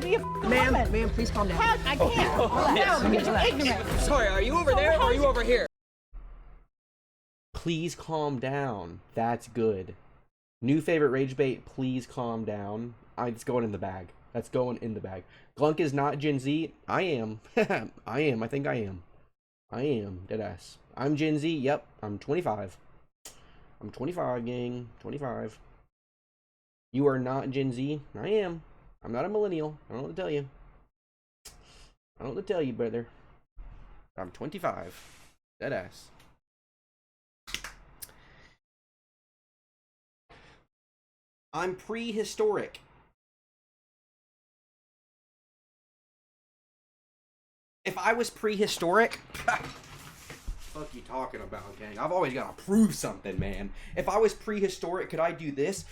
see a woman. Ma'am, please calm down. I can't. Relax. Because you're ignorant. Sorry, are you over there or are you over here? Please calm down. That's good. New favorite rage bait, please calm down. It's going in the bag. That's going in the bag. Glunk is not Gen Z. I am. I am. I think I am. I am. Deadass. I'm Gen Z. Yep. I'm 25. I'm 25, gang. 25. You are not Gen Z. I am. I'm not a millennial. I don't know what to tell you. I don't know what to tell you, brother. I'm 25. Deadass. I'm prehistoric. If I was prehistoric, fuck you talking about, gang? I've always got to prove something, man. If I was prehistoric, could I do this?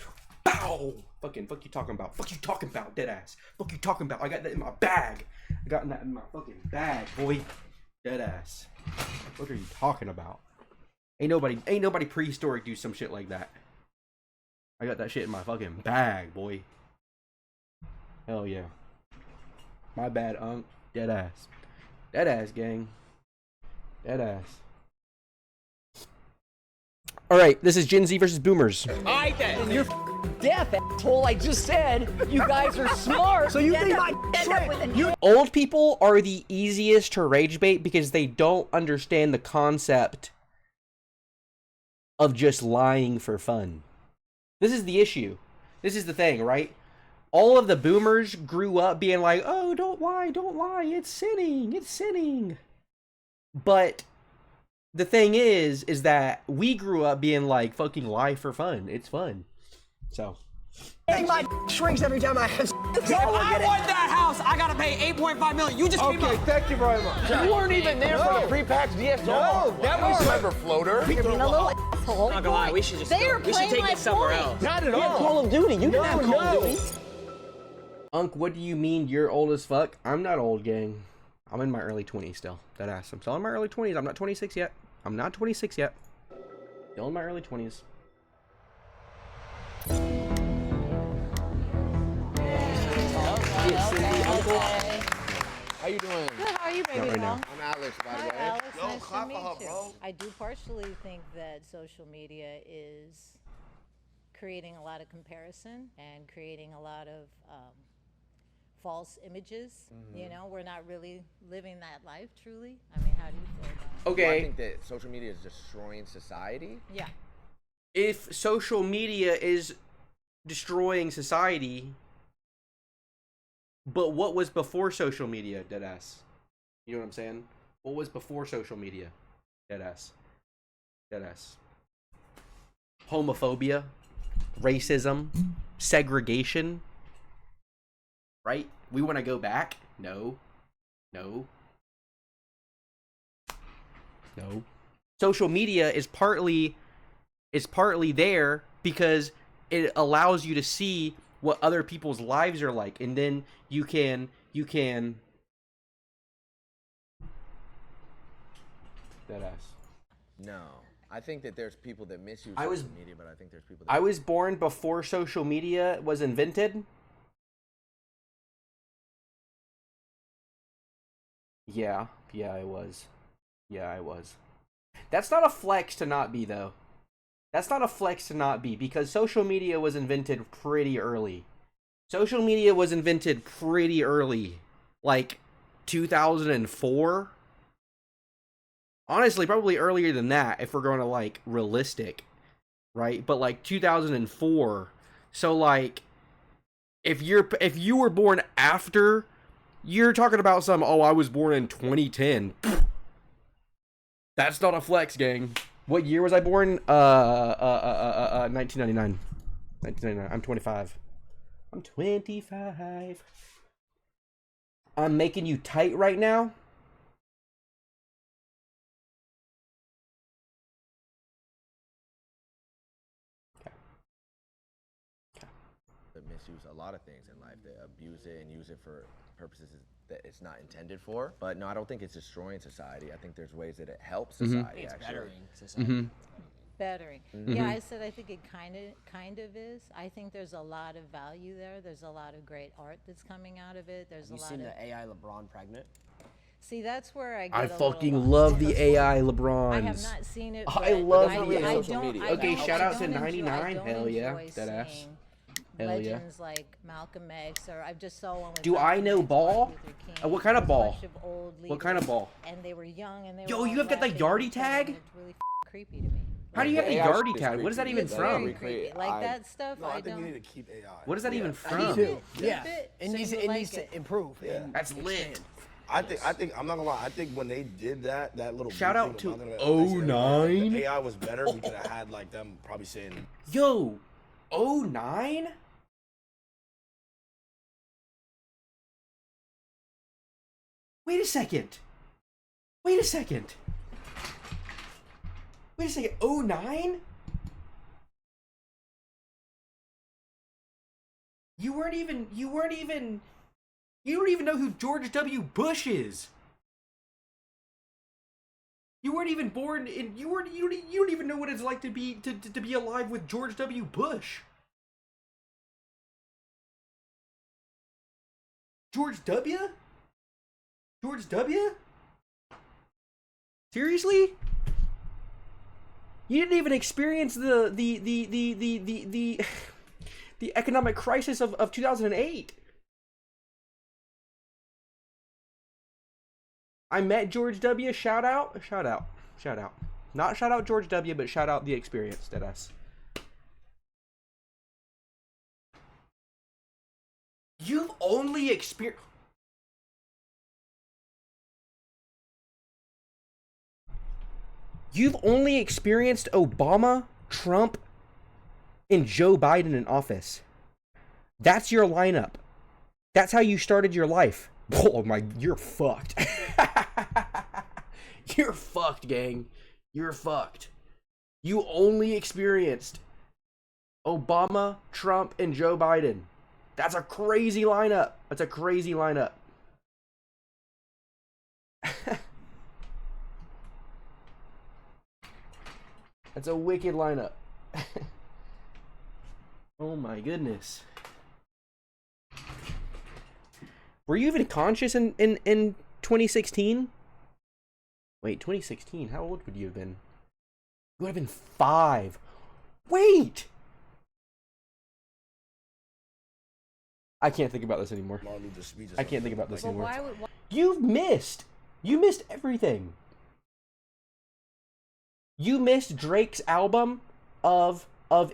Bow! Fucking, fuck you talking about? Fuck you talking about, deadass? Fuck you talking about? I got that in my bag. I got that in my fucking bag, boy. Deadass. What are you talking about? Ain't nobody prehistoric do some shit like that. I got that shit in my fucking bag, boy. Hell yeah. My bad, Unc. Deadass. Deadass, gang. Deadass. Alright, this is Gen Z versus Boomers. Alright then. You're deaf, asshole. I just said you guys are smart. So you think I Old people are the easiest to rage bait because they don't understand the concept of just lying for fun. This is the issue. This is the thing, right? All of the boomers grew up being like, oh, don't lie, it's sinning, it's sinning. But the thing is that we grew up being like, fucking lie for fun. It's fun. So. my shrinks every time I have If I want that house, I gotta pay $8.5 million. You just came up. Thank you very much. You weren't even there for the pre-packed DSLR. No, that was Cyber floater. Being a little asshole. Not gonna lie, we should just go. We should take it somewhere else. not at You had Call of Duty. You didn't have Call of Duty. Unc, what do you mean you're old as fuck? I'm not old, gang. I'm in my early 20s still. Deadass. I'm still in my early 20s. I'm not 26 yet. I'm not 26 yet. Still in my early 20s. How you doing? Good, how are you, baby? Not right now. I'm Alex, by the Hi, way. Alex. Yo, Nice clap to for her, meet you. bro. I do partially think that social media is creating a lot of comparison and creating a lot of false images. You know, we're not really living that life truly. I mean, how do you feel about it? Okay. Well, I think that social media is destroying society. Yeah. If social media is destroying society, but what was before social media, deadass? You know what I'm saying? What was before social media, deadass? Deadass. Homophobia, racism, segregation. Right? We want to go back? No. No. No. Social media is partly there because it allows you to see what other people's lives are like, and then you can that ass. No. I think that there's people that misuse I was- social media, but I think there's people that I was born before social media was invented. Yeah, I was. Yeah, I was. That's not a flex to not be, though. That's not a flex to not be, because social media was invented pretty early. Social media was invented pretty early. Like, 2004? Honestly, probably earlier than that, if we're going to, like, realistic. Right? But, like, 2004. So, like, if you were born after, you're talking about some, oh, I was born in 2010. That's not a flex, gang. What year was I born? 1999. 1999. I'm 25. I'm 25. I'm making you tight right now. that misuse a lot of things in life. They abuse it and use it for purposes that it's not intended for. But no, I don't think it's destroying society. I think there's ways that it helps society. It's actually. bettering society. Bettering. Yeah, I said I think it kind of is. I think there's a lot of value there. There's a lot of great art that's coming out of it. There's Have a you lot seen of the AI LeBron pregnant? See, that's where I get I a little fucking lost. love the AI LeBrons. I have not seen it. I but love I, the I social don't, media. I Okay, don't- shout I out to don't enjoy- 99. I don't Hell yeah, enjoy that ass. seeing Hell yeah. legends like Malcolm X, or I just saw one with Do I Malcolm know X, ball? Martin Luther King. What kind of There's a ball? bunch of old What kind of leaders, ball? And they were young, and they Yo, were you all have got the laughing Yardie at each other, tag? and it's really creepy to me. How do you have the AI shit Yardie is tag? What is that creepy. even That's from? Very creepy. creepy. Like that stuff, No, I I think don't. we need to keep AI. What is that even Me from? too. Keep Yeah. it It so needs you it like needs it. to improve. and That's lit. expand. I think I'm not gonna lie. I think when they did that little Shout blue out thing to about them, they said 09. the AI was better. We could have had like them probably saying, Yo, 09? Wait a second. Wait a second. Wait a second. 09? You don't even know who George W. Bush is. You weren't even born in, you don't even know what it's like to be alive with George W. Bush. George W? George W? Seriously? You didn't even experience the economic crisis of 2008. I met George W. Shout out. Not shout out George W., but shout out the experience, deadass. You've only experienced. You've only experienced Obama, Trump, and Joe Biden in office. That's your lineup. That's how you started your life. Oh my, you're fucked. You're fucked, gang. You're fucked. You only experienced Obama, Trump, and Joe Biden. That's a crazy lineup. That's a crazy lineup. That's a wicked lineup. Oh my goodness. Were you even conscious in 2016? Wait, 2016? How old would you have been? You would have been 5. Wait! I can't think about this anymore. Martin Luther speeches. I can't think about this But anymore. why? You've missed. You missed everything. You missed Drake's album of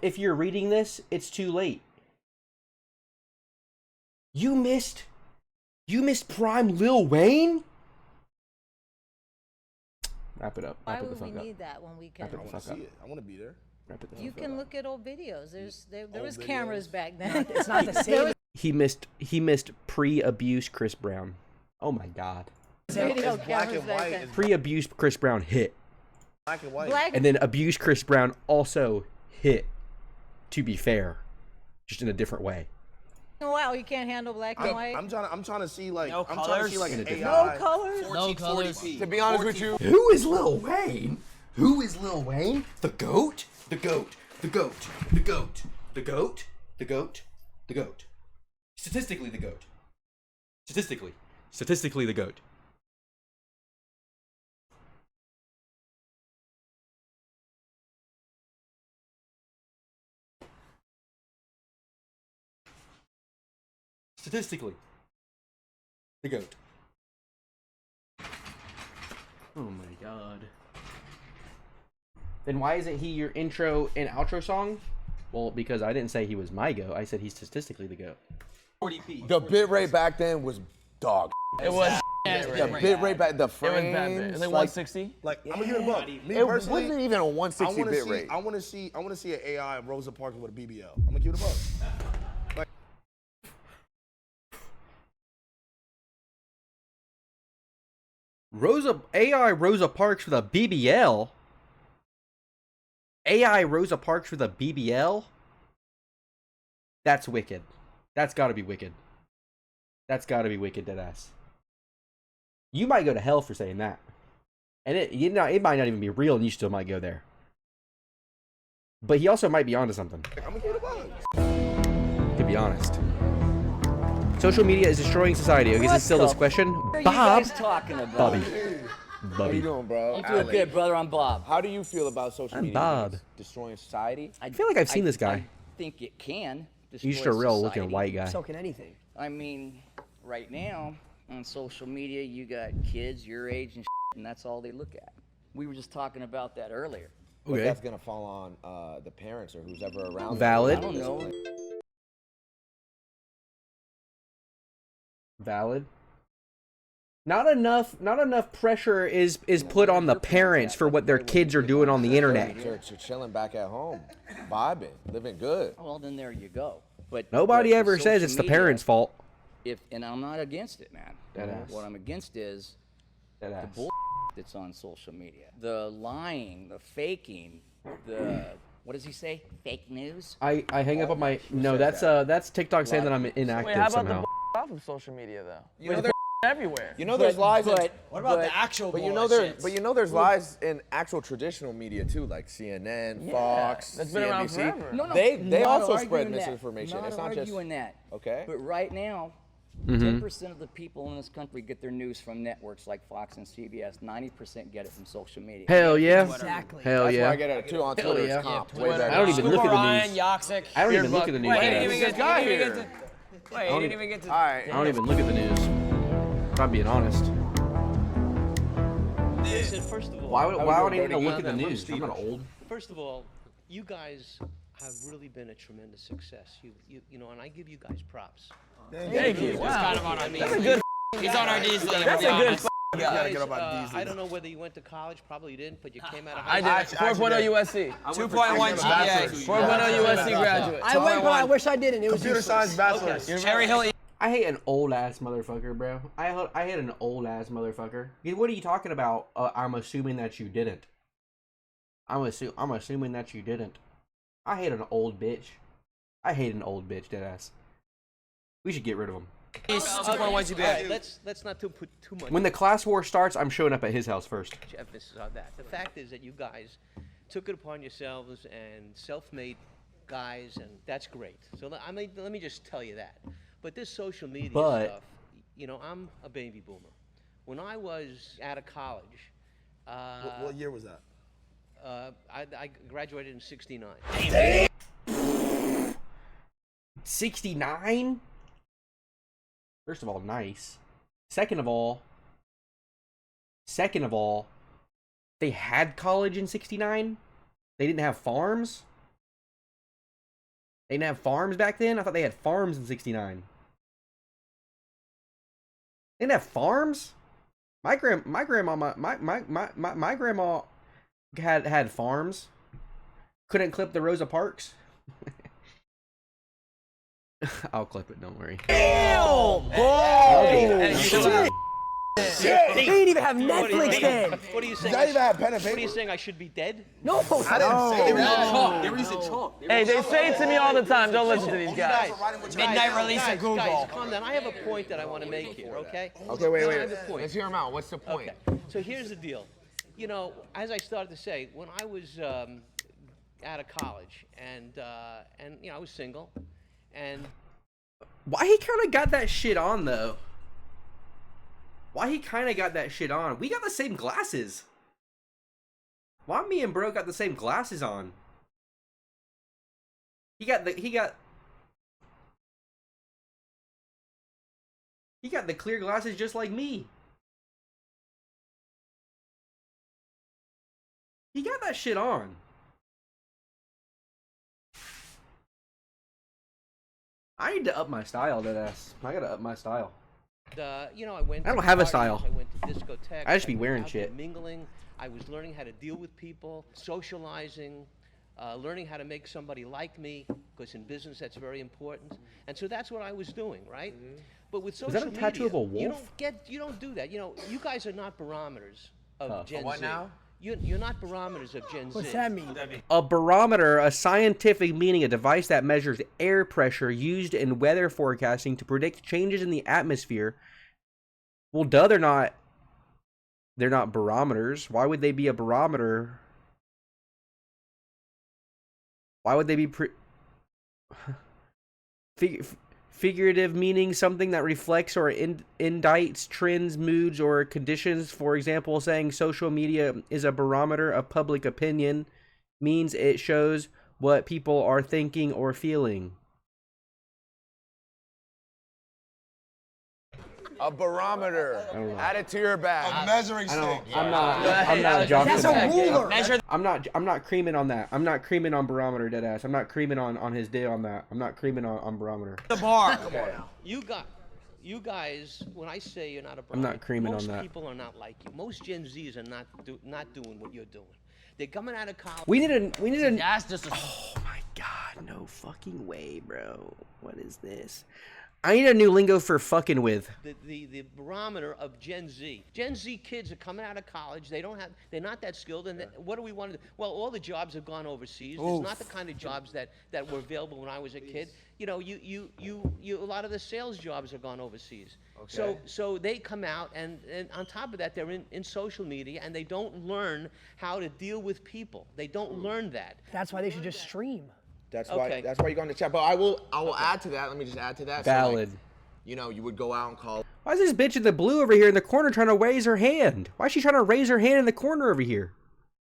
If You're Reading This, It's Too Late. You missed prime Lil Wayne? Wrap it up. Why Wrap it the would we fuck up. need that when we can? Wrap it I the want to fuck see up. it. I want to be there. Wrap it the You fuck can up. look at old videos. There Old was cameras videos. back then. It's not the There same. was He missed pre-abuse Chris Brown. Oh my god. video It's black cameras and back white. then. It's Pre-abuse Chris Brown hit. black and white. Black And then abuse Chris Brown also hit, to be fair. Just in a different way. and white. You can't handle black and white. I'm trying to see like No I'm trying to see colors? like In a an different- AI. colors. No colors. To be honest with you, Who is Lil Wayne? Who is Lil Wayne? The GOAT? The GOAT. The GOAT. The GOAT. The GOAT. The GOAT. The GOAT. Statistically, the GOAT. Statistically, the GOAT. Statistically, the GOAT. Oh my god. Then why isn't he your intro and outro song? Well, because I didn't say he was my GOAT. I said he's statistically the GOAT. 40p. the bit rate back then was dog. It was. The bit rate back, the It was frames, bad. It was like like, 160. Like I'm gonna give it a buck. Me it personally, wasn't even a I 160 want to bit see. rate. I want to see an AI of Rosa Parks with a BBL. I'm gonna give it a buck. AI Rosa Parks with a BBL. AI Rosa Parks with a BBL. That's wicked. That's gotta be wicked. That's gotta be wicked, deadass. You might go to hell for saying that. And it might not even be real and you still might go there. But he also might be onto something. I'm gonna get a bug. To be honest. Social media is destroying society. Okay, is this still this question? What are you Bob. guys talking about? Bobby. How you doing, bro? I'm doing good, brother. I'm Bob. How do you feel about social I'm media Bob. destroying society? I feel like I've seen this guy. I think it can destroy He's just a real looking society. white guy. So can anything. I mean, right now on social media, you got kids your age and that's all they look at. We were just talking about that earlier. But Okay. that's gonna fall on the parents or who's ever around them. Valid. I don't know. Valid. Not enough pressure is put on the parents for what their kids are doing on the internet. You're chilling back at home, vibing, living good. Well, then there you go. But Nobody but ever with says social it's the media, parents' fault. And I'm not against it, man. Deadass. What I'm against is the Deadass. bull that's on social media. The lying, the faking, the what does he say? Fake news. I hang up on my no. That's TikTok saying that I'm inactive Wait, how about somehow. the off of social media though? You know, Everywhere. you know there's lies. But What about the actual But you know there's lies in actual traditional media too, like CNN, Fox, that's been around CNBC. forever. No, no, They not also arguing spread that. misinformation. Not It's not just arguing that. okay. But right now, Mm-hmm. 10% of the people in this country get their news from networks like Fox and CBS. 90% get it from social media. Hell yeah. Exactly. Hell That's why I yeah. get it too on Hell Twitter. yeah. It's comp. Twitter. Way better. I don't even look at the Ryan, news. Yoxic, I don't even look Beerbuck. at the news. Wait, like he that. didn't even get guy he didn't even here. get to. Wait, he didn't even get to. All right. I don't even look at the news. If I'm being honest. Listen, first of all, Why would I need to Dirty look at the Gun, news? Steve. I'm not old. first of all, you guys have really been a tremendous success. You know, and I give you guys props. Thank you. Wow. Kind of on our knees. That's a good. He's on our knees. That's a good. You gotta Guy. get up on I diesel. don't know whether you went to college. Probably you didn't, but you came out of I high did. school. 4.0 USC. 2.1 GPA. 4.0 USC graduate. I went, but I wish I didn't. It was Computer useless. science bachelor's. Cherry Hill. I hate an old ass motherfucker, bro. I hate an old ass motherfucker. What are you talking about? I'm assuming that you didn't. I'm assuming that you didn't. I hate an old bitch. I hate an old bitch, deadass. We should get rid of him. 2.1 All right, GPA. let's not put too much When the class war starts, I'm showing up at his house first. emphasis on that. The fact is that you guys took it upon yourselves and self-made guys, and that's great. So let me just tell you that. But this social media stuff, you know, I'm a baby boomer. When I was out of college, What year was that? I graduated in '69. 69? First of all, nice. Second of all, they had college in 69? They didn't have farms? They didn't have farms back then? I thought they had farms in 69. They didn't have farms? My grandma had farms. Couldn't clip the Rosa Parks. I'll clip it, don't worry. They didn't even have Netflix then. What are you saying? Not even have pen and What are you paper. saying? I should be dead? No, I didn't say Hey, they say it to me all the time. Don't listen to these guys. Midnight release guys, of Google. Guys, calm down. I have a point that I want to make here, okay? Okay, wait. I have a point. Let's hear him out. What's the point? Okay. So here's the deal. You know, as I started to say, when I was out of college and you know I was single, and Why he kind of got that shit on, though? Why he kind of got that shit on? We got the same glasses. Why me and bro got the same glasses on? He got the clear glasses just like me. He got that shit on. I need to up my style, deadass. I gotta up my style. you know, I went. I don't to have a parties, style. I went to discotheques. I just be went wearing out shit. there Mingling. I was learning how to deal with people, socializing, learning how to make somebody like me, because in business that's very important. And so that's what I was doing, right? But with social that a media, tattoo of a you wolf? you don't do that. You know, you guys are not barometers of Gen what Z. now? You're not barometers of Gen Z. what's that mean? A barometer, a scientific meaning, a device that measures air pressure used in weather forecasting to predict changes in the atmosphere. Well, duh, they're not barometers. Why would they be a barometer? Why would they be figurative, meaning something that reflects or indicts trends, moods, or conditions? For example, saying social media is a barometer of public opinion means it shows what people are thinking or feeling. A barometer. Add it to your bag. A measuring stick. I'm not joking. That's a ruler. I'm not creaming on that. I'm not creaming on barometer, deadass. I'm not creaming on his day on that. I'm not creaming on barometer. The bar. You guys, when I say you're not a I'm not creaming most on that. people are not like you. Most Gen Zs are not doing what you're doing. They're coming out of college. We need a. That's just a... Oh my god, no fucking way, bro. What is this? I need a new lingo for fucking with. The barometer of Gen Z. Gen Z kids are coming out of college. They're not that skilled. And what do we want to do? Well, all the jobs have gone overseas. It's not the kind of jobs that were available when I was a kid. You know, a lot of the sales jobs have gone overseas. Okay. So they come out, and on top of that, they're in social media, and they don't learn how to deal with people. They don't learn that. That's why they should just stream. That's Okay. why you go in the chat. But I will add to that. Let me just add to that. Valid. So, like, you know, you would go out and call. Why is this bitch in the blue over here in the corner trying to raise her hand? Why is she trying to raise her hand in the corner over here?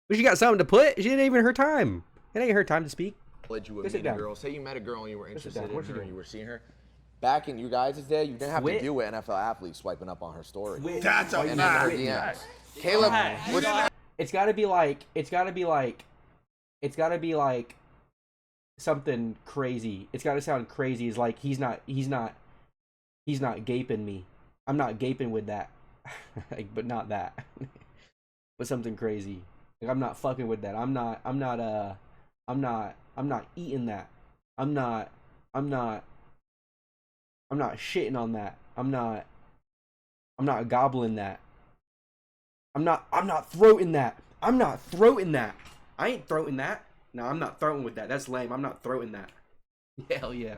Well, she got something to put. She didn't even her time. It ain't her time to speak. You would Go sit meet a down. girl. Say you met a girl and you were interested down. in What's she her doing? and you were seeing her. Back in you guys' day, you didn't have Swit. to deal with NFL athletes swiping up on her story. That's a And in her fact. DMs. Caleb, It's gotta be like something crazy. It's gotta sound crazy. It's like he's not gaping me. I'm not gaping with that. Like, but not that. But something crazy. Like, I'm not fucking with that. I'm not eating that. I'm not shitting on that. I'm not gobbling that. I'm not throating that. I'm not throating that. I ain't throating that. No, I'm not throating with that. That's lame. I'm not throating that. Hell yeah.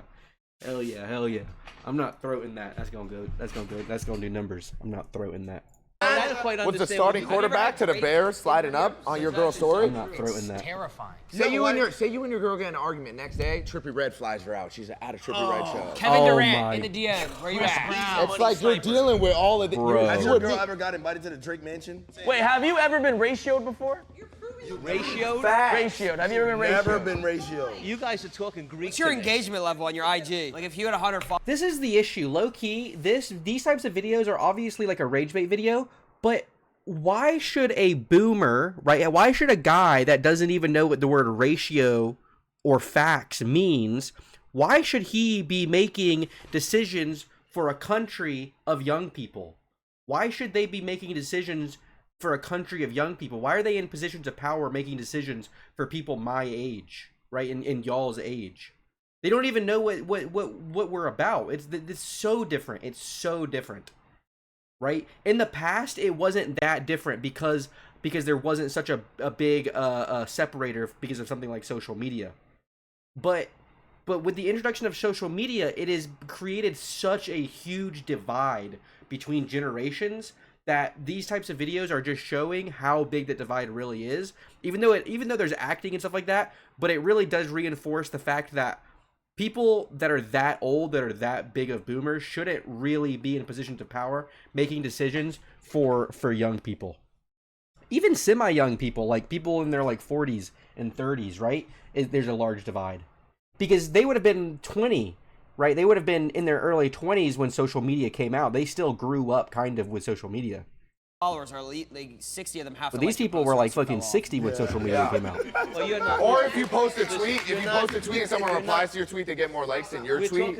Hell yeah. Hell yeah. I'm not throating that. That's gonna go. That's gonna do numbers. I'm not throating that. I don't quite was the understand starting what- quarterback to the Bears sliding up on your girl's story? I'm not throating that. terrifying. Say you and your girl get in an argument next day. Trippie Red flies her out. She's at a Trippie Red show. Kevin Oh Durant my- in the DM. Where you at? It's like you're dealing with all of the. Bro. Has You your would girl be- ever got invited to the Drake mansion? Wait, have you ever been ratioed before? Ratioed? Ratioed. Have you ever been ratioed? Never been ratio. You guys are talking Greek. What's your to me. engagement level on your IG? Like if you had 100 followers. This is the issue. Low key, these types of videos are obviously like a rage bait video, but why should a boomer, right? Why should a guy that doesn't even know what the word ratio or facts means, why should he be making decisions for a country of young people? Why should they be making decisions for a country of young people? Why are they in positions of power making decisions for people my age, right? In y'all's age. They don't even know what we're about. It's so different. It's so different. Right? In the past, it wasn't that different because there wasn't such a big separator because of something like social media. But with the introduction of social media, it has created such a huge divide between generations that these types of videos are just showing how big that divide really is. Even though there's acting and stuff like that, but it really does reinforce the fact that people that are that old, that are that big of boomers, shouldn't really be in positions of power making decisions for young people. Even semi-young people, like people in their like 40s and 30s, right? There's a large divide. Because they would have been 20, right? They would have been in their early 20s when social media came out. They still grew up kind of with social media. Followers are elite. Like 60 of them have But to. these people were like fucking 60 when social media came out. Well, you're not, Or if you post a tweet, you're not- and someone you're replies not- to your tweet, they get more likes than your we're tweet.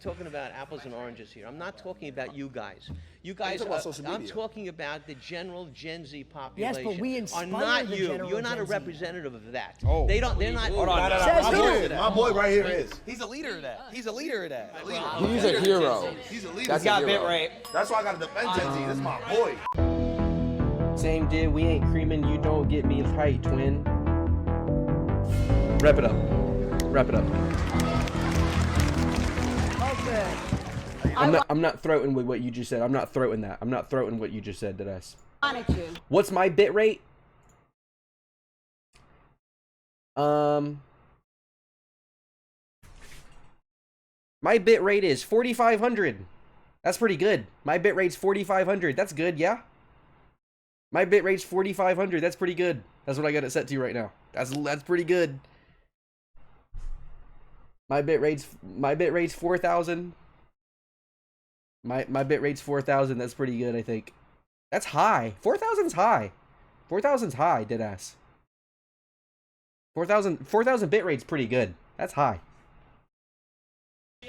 talking about apples and oranges here. I'm not talking about you guys. You guys talking about are, social I'm media. talking about the general Gen Z population. we are inspire not the you. general You're not a Gen Z. representative of that. Oh. They don't. They're not. Hold on. Says who? My boy right here is. He's a leader of that. He's a leader of that. He's a hero. He's a leader. That's He's got a bit hero. rate. That's why I gotta defend Gen Z. This is my boy. Same did, we ain't creaming, you don't get me tight, twin. Wrap it up. Wrap it up. Okay. I'm not throating with what you just said. I'm not throating that. I'm not throating what you just said to us. Wanted you. What's my bit rate? My bit rate is 4,500. That's pretty good. My bit rate's 4,500. That's good, yeah? My bit rate's 4,500. That's pretty good. That's what I got it set to right now. That's pretty good. My bit rate's 4,000. My bit rate's 4,000. That's pretty good, I think. That's high. 4,000's high. 4,000's high, deadass. 4,000 bit rate's pretty good. That's high.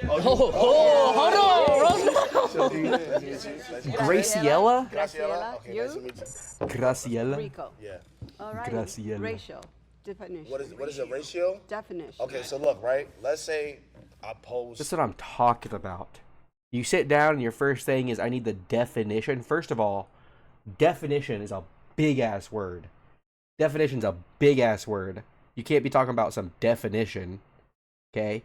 Hold on, Graciela? Graciela. Okay, You? nice to meet you. Graciela? Rico. Yeah. All right. Graciela. Ratio. Definition. What is a ratio? Definition. Okay, so look, right? Let's say I post. That's what I'm talking about. You sit down and your first thing is, I need the definition. First of all, definition is a big-ass word. Definition's a big-ass word. You can't be talking about some definition, okay?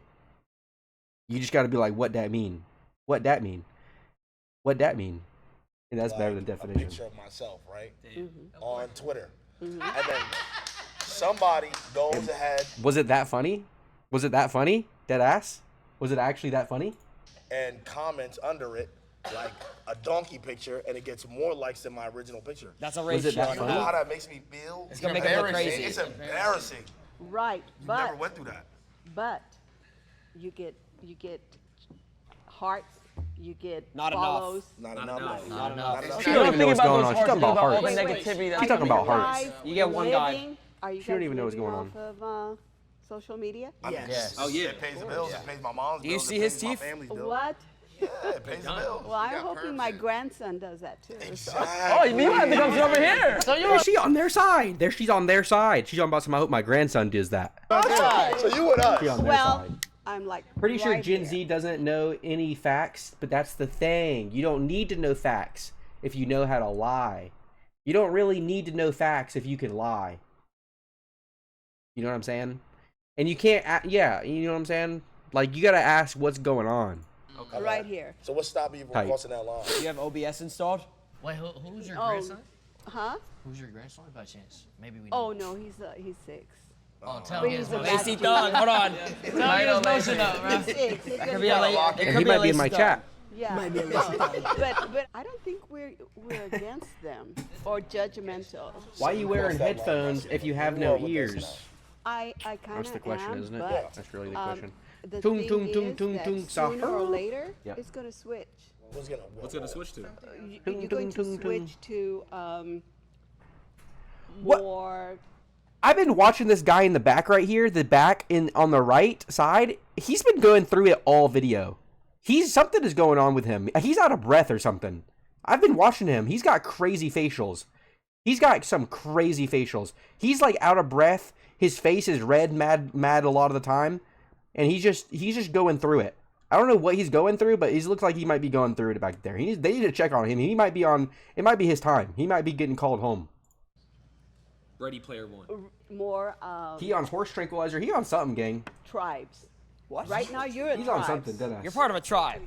You just got to be like, what that mean? What that mean? What that mean? And that's better than A definition. picture of myself, right? On Twitter. And then somebody goes ahead Was it that funny? Was it that funny? Dead ass? Was it actually that funny? and comments under it like a donkey picture, and it gets more likes than my original picture. That's a Was it ratio. that You funny? know how that makes me feel? It's gonna make it look Embarrassing. crazy. It's embarrassing. Right. You But never went through that. but you get hearts. You get Not enough. follows. Not enough. Not enough. She don't even know what's going on. She's talking about all the hearts. negativity that She's talking about hearts. You get one guy. Are you She don't guys even know what's living going off of social media? I mean, Yes. Oh yeah. It pays the bills. It pays my mom's Do you bills. see it his pays my teeth? family's bills. What? Yeah, it pays the bills. Well, I'm hoping my grandson does that too. Oh, you might have to come over here. So Is she on their side? There, she's on their side. She's on about some. I hope my grandson does that. So you with us. She on their Well, side. I'm like Pretty sure right Gen there. Z doesn't know any facts, but that's the thing. You don't need to know facts if you know how to lie. You don't really need to know facts if you can lie. You know what I'm saying? And you can't, yeah, you know what I'm saying? Like, you gotta ask what's going on. Right here. So what's stopping you from Tight. crossing that line? You have OBS installed? Wait, who's your Oh, grandson? huh? Who's your grandson by chance? Maybe we. Oh no, he's 6. Oh, tell But me he's his a motion. AC Thug, hold on. Tell me his motion up, bro. He's 6. He's Could be a late. It And could he be a might be in late my start. chat. Yeah. But I don't think we're against them or judgmental. Why are you wearing headphones if you have no ears? I kind of That's the question, am, isn't it? but That's really the question. the Tung, thing tung, is tung, tung, that tung, sooner or sa- later, Yep. it's going to switch. What's gonna switch to? You're going to tung, tung. switch to What? more. I've been watching this guy in the back right here, the back on the right side. He's been going through it all video. Something is going on with him. He's out of breath or something. I've been watching him. He's got crazy facials. He's got some crazy facials. He's like out of breath. His face is red, mad a lot of the time, and he's just going through it. I don't know what he's going through, but he looks like he might be going through it back there. They need to check on him. He might be on. It might be his time. He might be getting called home. Ready Player One. More He on horse tranquilizer. He on something, gang. tribes. What? Right now, you're a He's tribe. on something, deadass. You're part of a tribe.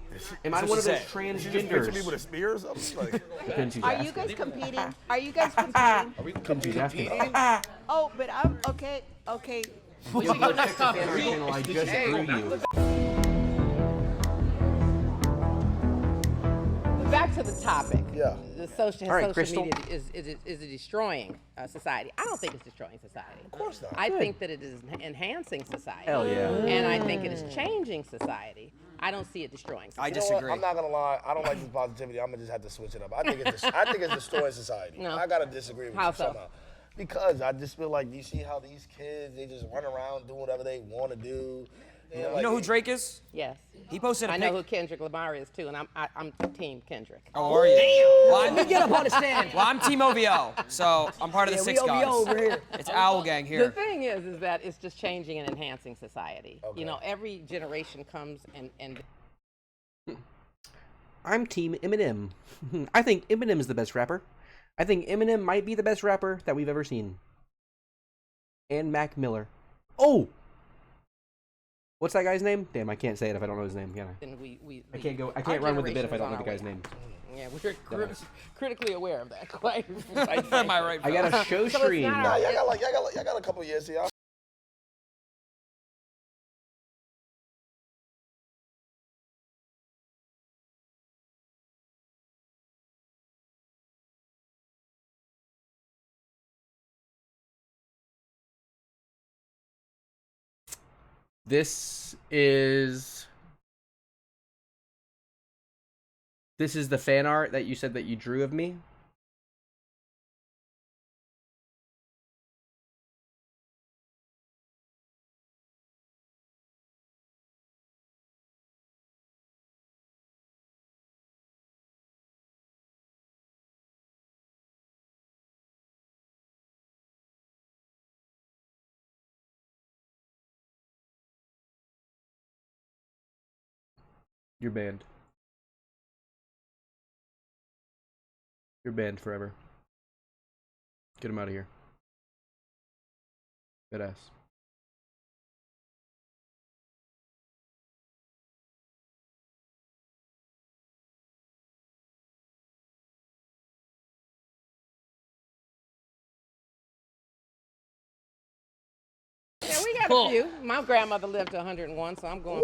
Am I That's one what of those she said. Picture me transgenders? with a spear or something? Like, Couldn't you Are ask you it? guys competing? Are you guys competing? are we Couldn't you ask it? Oh, but I'm okay. Okay. Channel, I just grew you. Back to the topic. Yeah. The social, All right, social Crystal. media is it destroying society? I don't think it's destroying society. Of course not. I think that it is enhancing society. Hell yeah. And I think it is changing society. I don't see it destroying society. I You know what? disagree. I'm not gonna lie. I don't like this positivity. I'm gonna just have to switch it up. I think it's destroying society. No. I gotta disagree with How you so? somehow. Because I just feel like, you see how these kids, they just run around doing whatever they want to do. You know who Drake is? Yes. He posted a I pic. know who Kendrick Lamar is too, and I'm team Kendrick. Oh, are you? Well, I'm, Get up on the stand. well, I'm Team OVO, so I'm part of the Yeah, six we guys. OVO over here. It's Owl Gang The here. thing is that it's just changing and enhancing society. You know, every generation comes and I'm Team Eminem. I think Eminem is the best rapper. I think Eminem might be the best rapper that we've ever seen. And Mac Miller. Oh! What's that guy's name? Damn, I can't say it if I don't know his name, can I? and we I can't our run with the bit if I generation don't know is the on guy's our way name. out. Yeah, we're critically aware of that. Quite Am I right? I got a show So it's stream. not Nah, y'all got a couple years here. This is the fan art that you said that you drew of me. You're banned. You're banned forever. Get him out of here. Deadass. Yeah, we got a few. My grandmother lived to 101, so I'm going.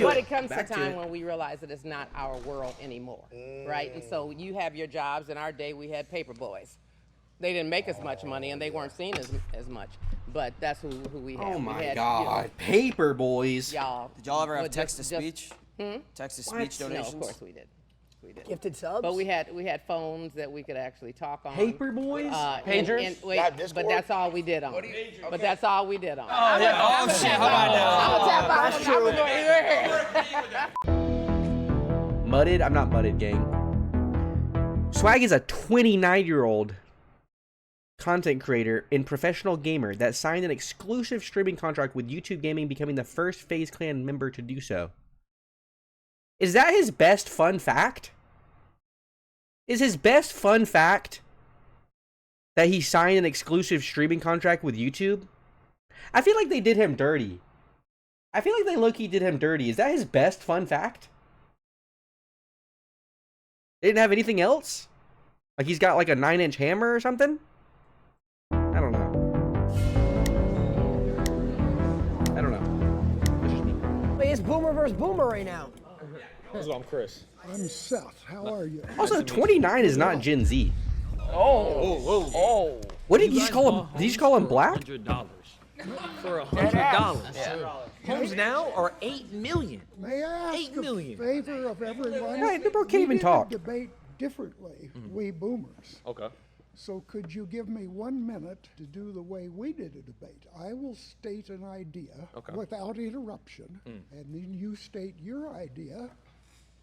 But it comes to a time when we realize that it's not our world anymore, right? And so you have your jobs. In our day, we had paper boys. They didn't make as much money, and they weren't seen as much. But that's who we had. Oh my we had, God, paper boys. Y'all. Did y'all ever have But text to just- speech? Text to speech donations? No, of course we did. We did. Gifted subs? But we had phones that we could actually talk on. Paper boys? Pagers? And wait, but that's all we did on. But that's all we did on. Oh, shit, hold on now. Mudded? I'm not mudded, gang. Swag is a 29-year-old content creator and professional gamer that signed an exclusive streaming contract with YouTube Gaming, becoming the first FaZe Clan member to do so. Is that his best fun fact? Is his best fun fact that he signed an exclusive streaming contract with YouTube? I feel like they did him dirty. I feel like they low-key did him dirty. Is that his best fun fact? They didn't have anything else? Like he's got like a 9-inch hammer or something? I don't know. I don't know. It's just me. Wait, it's Boomer versus Boomer right now. I'm Chris. I'm Seth. How are you? Also, 29 is not Gen Z. Oh. What did you just call him? Did you just call him black? $100. For $100. Homes now are 8 million. May I ask 8 million. a favor of everyone? Right, the bro can't We even did talk. Debate differently, we boomers. Okay. So could you give me 1 minute to do the way we did a debate? I will state an idea without interruption, and then you state your idea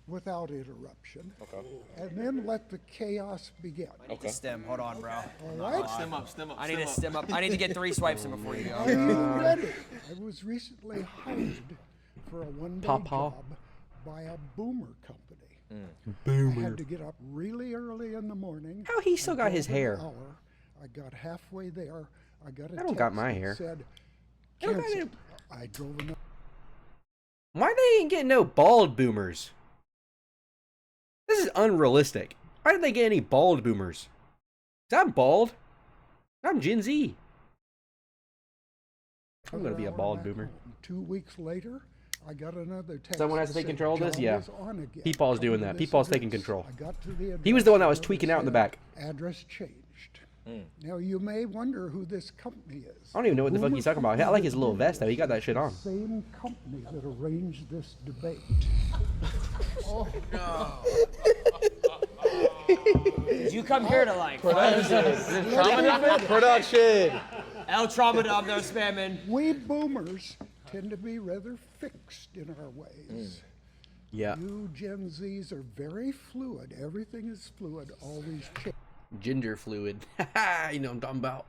without interruption. Okay. And then let the chaos begin. I need to stem. Hold on, bro. All right? Stem up. I need to stem up. I need to get 3 swipes in before you Are go. you ready? I was recently hired for a one-day Pawpaw. job by a boomer company. I had to get up really early in the morning. How he still I got his drove an hair? hour. I got halfway there. I got a I don't got text my that hair. said, I don't got "Canceled." I drove another. Why they ain't getting no bald boomers? This is unrealistic. Why didn't they get any bald boomers? 'Cause I'm bald. I'm Gen Z. I'm gonna be a bald boomer. 2 weeks later, I got another text. Someone has to that take said, control of this? "Job Yeah. is on again. Peepaw's doing Come that. to this Peepaw's taking address." control. I got to the He was the one that address, was tweaking out in the back. Address changed. Now you may wonder who this company is. I don't even know what the fuck he's talking about. I like his little vest though. He got that shit on. Same company that arranged this debate. Oh no. Did you come here to like Production. El Tramadol, no spamming? We boomers tend to be rather fixed in our ways. Yeah. You Gen Zs are very fluid. Everything is fluid. Always Ginger fluid. You know what I'm talking about.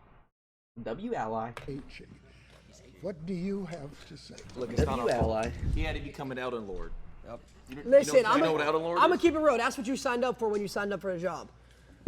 W ally. changing. What do you have to say? Look, it's not W our fault. ally. He had to become an elder lord. Yep. Listen, you know what elder lord I'm gonna is? keep it real. That's what you signed up for when you signed up for a job.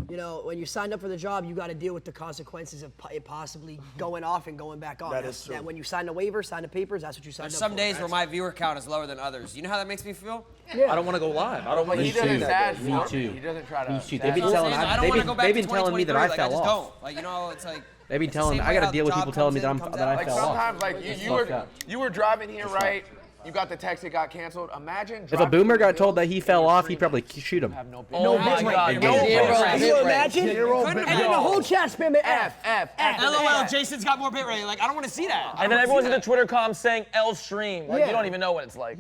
You know, when you signed up for the job, you got to deal with the consequences of it possibly going off and going back on. That is true. When you sign a waiver, sign the papers, that's what you signed There's up some for. days where my viewer count is lower than others. You know how that makes me feel? Yeah. I don't want to go live. I don't want to He do doesn't that. sad Me for it. too. He doesn't try to. Me too. sad They've been for it. telling I don't they've want to been go back they've to been telling me that 2023, I like, fell just off. don't. Like, you know, it's like They've been it's the telling same I way gotta how deal with the people job telling me comes that in, comes that I out. Like fell off. sometimes, like It's you fucked were up. driving here, right? You got the text that got canceled. Imagine If a boomer got told that he fell off, he'd probably shoot him. Oh my God. And No get his bit balls. rate. Can you imagine? Zero And bit then the rate. whole chat spamming F. LOL, Jason's got more bitrate. Like, I don't want to see that. And then everyone's in the Twitter comms saying L stream. Like, you don't even know what it's like.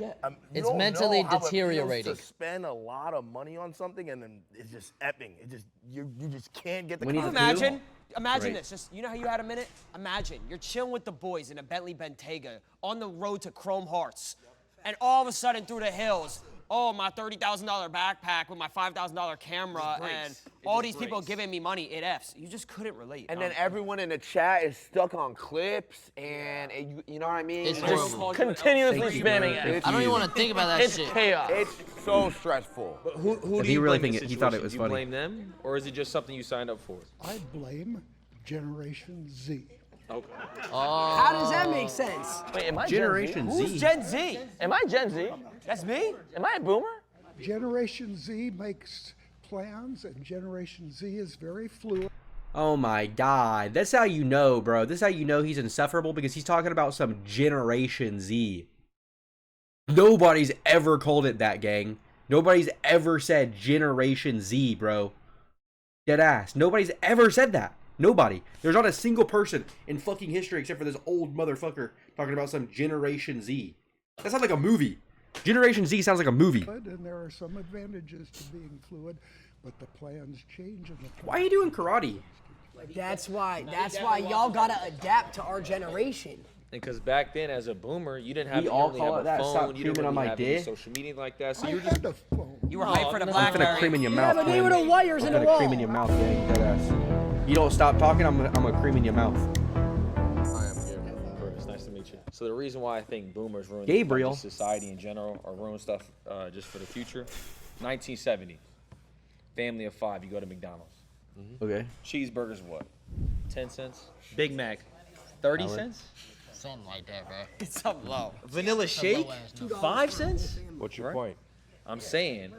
It's mentally deteriorating. To spend a lot of money on something and then it's just epping. It just you just can't get the. We need content. to Imagine Right. this. Just you know how you had a minute? Imagine you're chilling with the boys in a Bentley Bentayga on the road to Chrome Hearts, and all of a sudden through the hills, oh, my $30,000 backpack with my $5,000 camera, and all these people giving me money. It F's. You just couldn't relate. And then everyone in the chat is stuck on clips, and you know what I mean? It's Just horrible. continuously spamming it. I don't even want to think about that It's shit. chaos. It's so stressful. But who If do he you really blame think in he thought it situation? was Do you funny. blame them, or is it just something you signed up for? I blame Generation Z. Okay. How does that make sense? Wait, am I Generation Z. Who's Gen Z? Am I Gen Z? That's me. Am I a boomer? Generation Z makes plans, and Generation Z is very fluid. Oh my God. That's how you know, bro. This is how you know he's insufferable, because he's talking about some Generation Z. Nobody's ever called it that, gang. Nobody's ever said Generation Z, bro. Dead ass. Nobody's ever said that. Nobody. There's not a single person in fucking history except for this old motherfucker talking about some Generation Z. That sounds like a movie. Generation Z sounds like a movie. And there are some advantages to being fluid, but the plans change. And the Why are you doing karate? That's why y'all gotta adapt to our generation. Because back then, as a boomer, you didn't have, We you all really call have it a that. phone. Stop You didn't creaming on really my have any dick. social media like that. So I you're had just a phone. You were hyped for the I'm BlackBerry. gonna cream in your Yeah, mouth. but they were Quinn. the wires in I'm the gonna wall. cream in your mouth, gang. Dead ass. You don't stop talking, I'm gonna cream in your mouth. I am here. It's nice to meet you. So the reason why I think boomers ruin Gabriel. society in general, or ruin stuff just for the future, 1970, family of 5, you go to McDonald's. Okay. Cheeseburgers what? 10 cents. Big Mac, 30 Dollar. cents. Something like that, bro. It's something low. Vanilla shake, low ass number. 5 cents. What's your Right. point? I'm saying,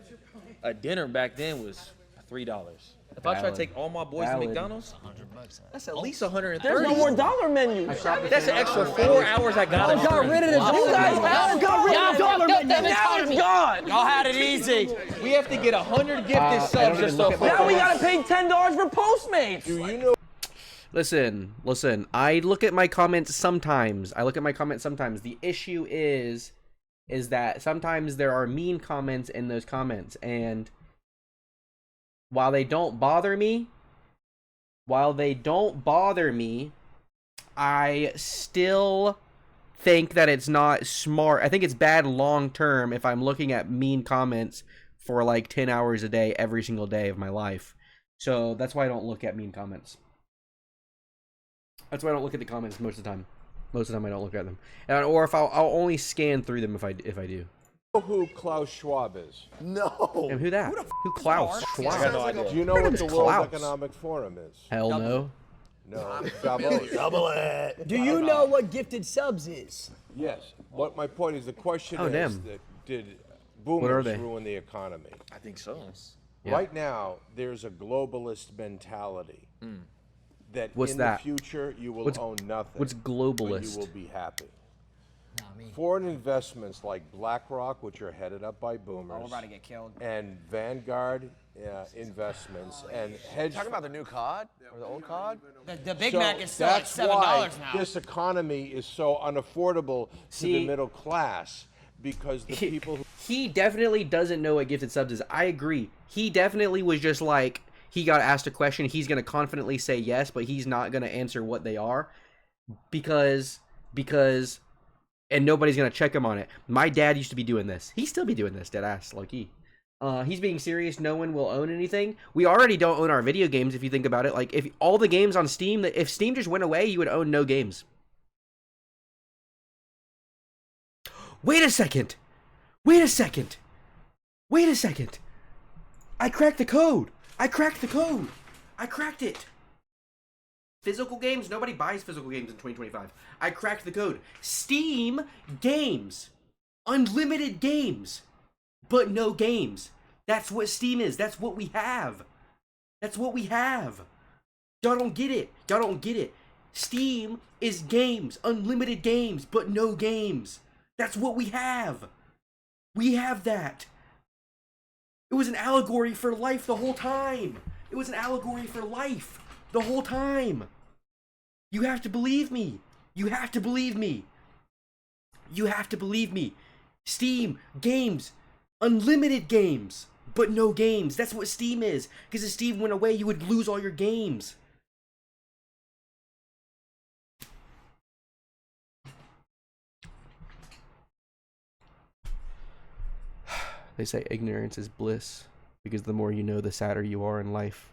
a dinner back then was $3. If I try to Valid. take all my boys Valid. to McDonald's, $100. that's at least 130. There's no more dollar menu. That's an extra 4 hours I got. Y'all got rid of the dollar You guys menu. have Y'all got rid of the dollar menu. Now it's gone. Y'all had it easy. We have to get 100 gifted I don't subs even just look so at my Now we gotta pay $10 for Postmates. Do you know? Listen. I look at my comments sometimes. The issue is that sometimes there are mean comments in those comments, and while they don't bother me, I still think that it's not smart. I think it's bad long term if I'm looking at mean comments for like 10 hours a day every single day of my life. So that's why I don't look at mean comments. That's why I don't look at the comments most of the time. Most of the time I don't look at them. Or if I'll only scan through them if I do. Know who Klaus Schwab is? No. And who that? Who Klaus Schwab? Do you know what the name's World Klaus. Economic Forum is? Hell no. No. Double it. Do you know what gifted subs is? Yes. What my point is, the question Oh, is damn. that did What are boomers they? ruin the economy? I think so. Yeah. Right now, there's a globalist mentality that What's in that? the future you will What's- own nothing. what's But globalist? you will be happy. Not me. Foreign investments like BlackRock, which are headed up by boomers, We're about to get killed. and Vanguard investments, and hedge Talking about the new COD or the old COD? The Big So Mac is still like that's $7 why now. this economy is so unaffordable to See- the middle class, because the people who He definitely doesn't know what gifted subs is. I agree. He definitely was just like, he got asked a question, he's going to confidently say yes, but he's not going to answer what they are because and nobody's going to check him on it. My dad used to be doing this. He still be doing this, dead ass, like he's being serious. No one will own anything. We already don't own our video games if you think about it. Like, if all the games on Steam, if Steam just went away, you would own no games. Wait a second. I cracked the code. I cracked it. Physical games? Nobody buys physical games in 2025. I cracked the code. Steam games. Unlimited games. But no games. That's what Steam is. That's what we have. Y'all don't get it. Steam is games. Unlimited games, but no games. That's what we have. We have that. It was an allegory for life the whole time. It was an allegory for life the whole time. You have to believe me. You have to believe me. You have to believe me. Steam, games, unlimited games, but no games. That's what Steam is. Because if Steam went away, you would lose all your games. They say ignorance is bliss, because the more you know, the sadder you are in life.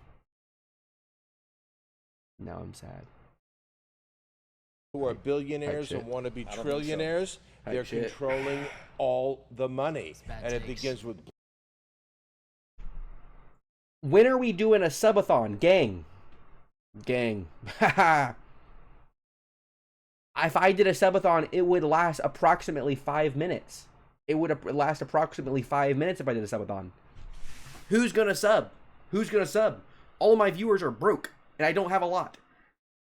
Now I'm sad. Who are billionaires and want to be trillionaires, they're controlling all the money. And it begins with... When are we doing a subathon? Gang. Gang. Haha. If I did a subathon, it would last approximately 5 minutes. It would last approximately 5 minutes if I did a subathon. Who's gonna sub? Who's gonna sub? All of my viewers are broke, and I don't have a lot.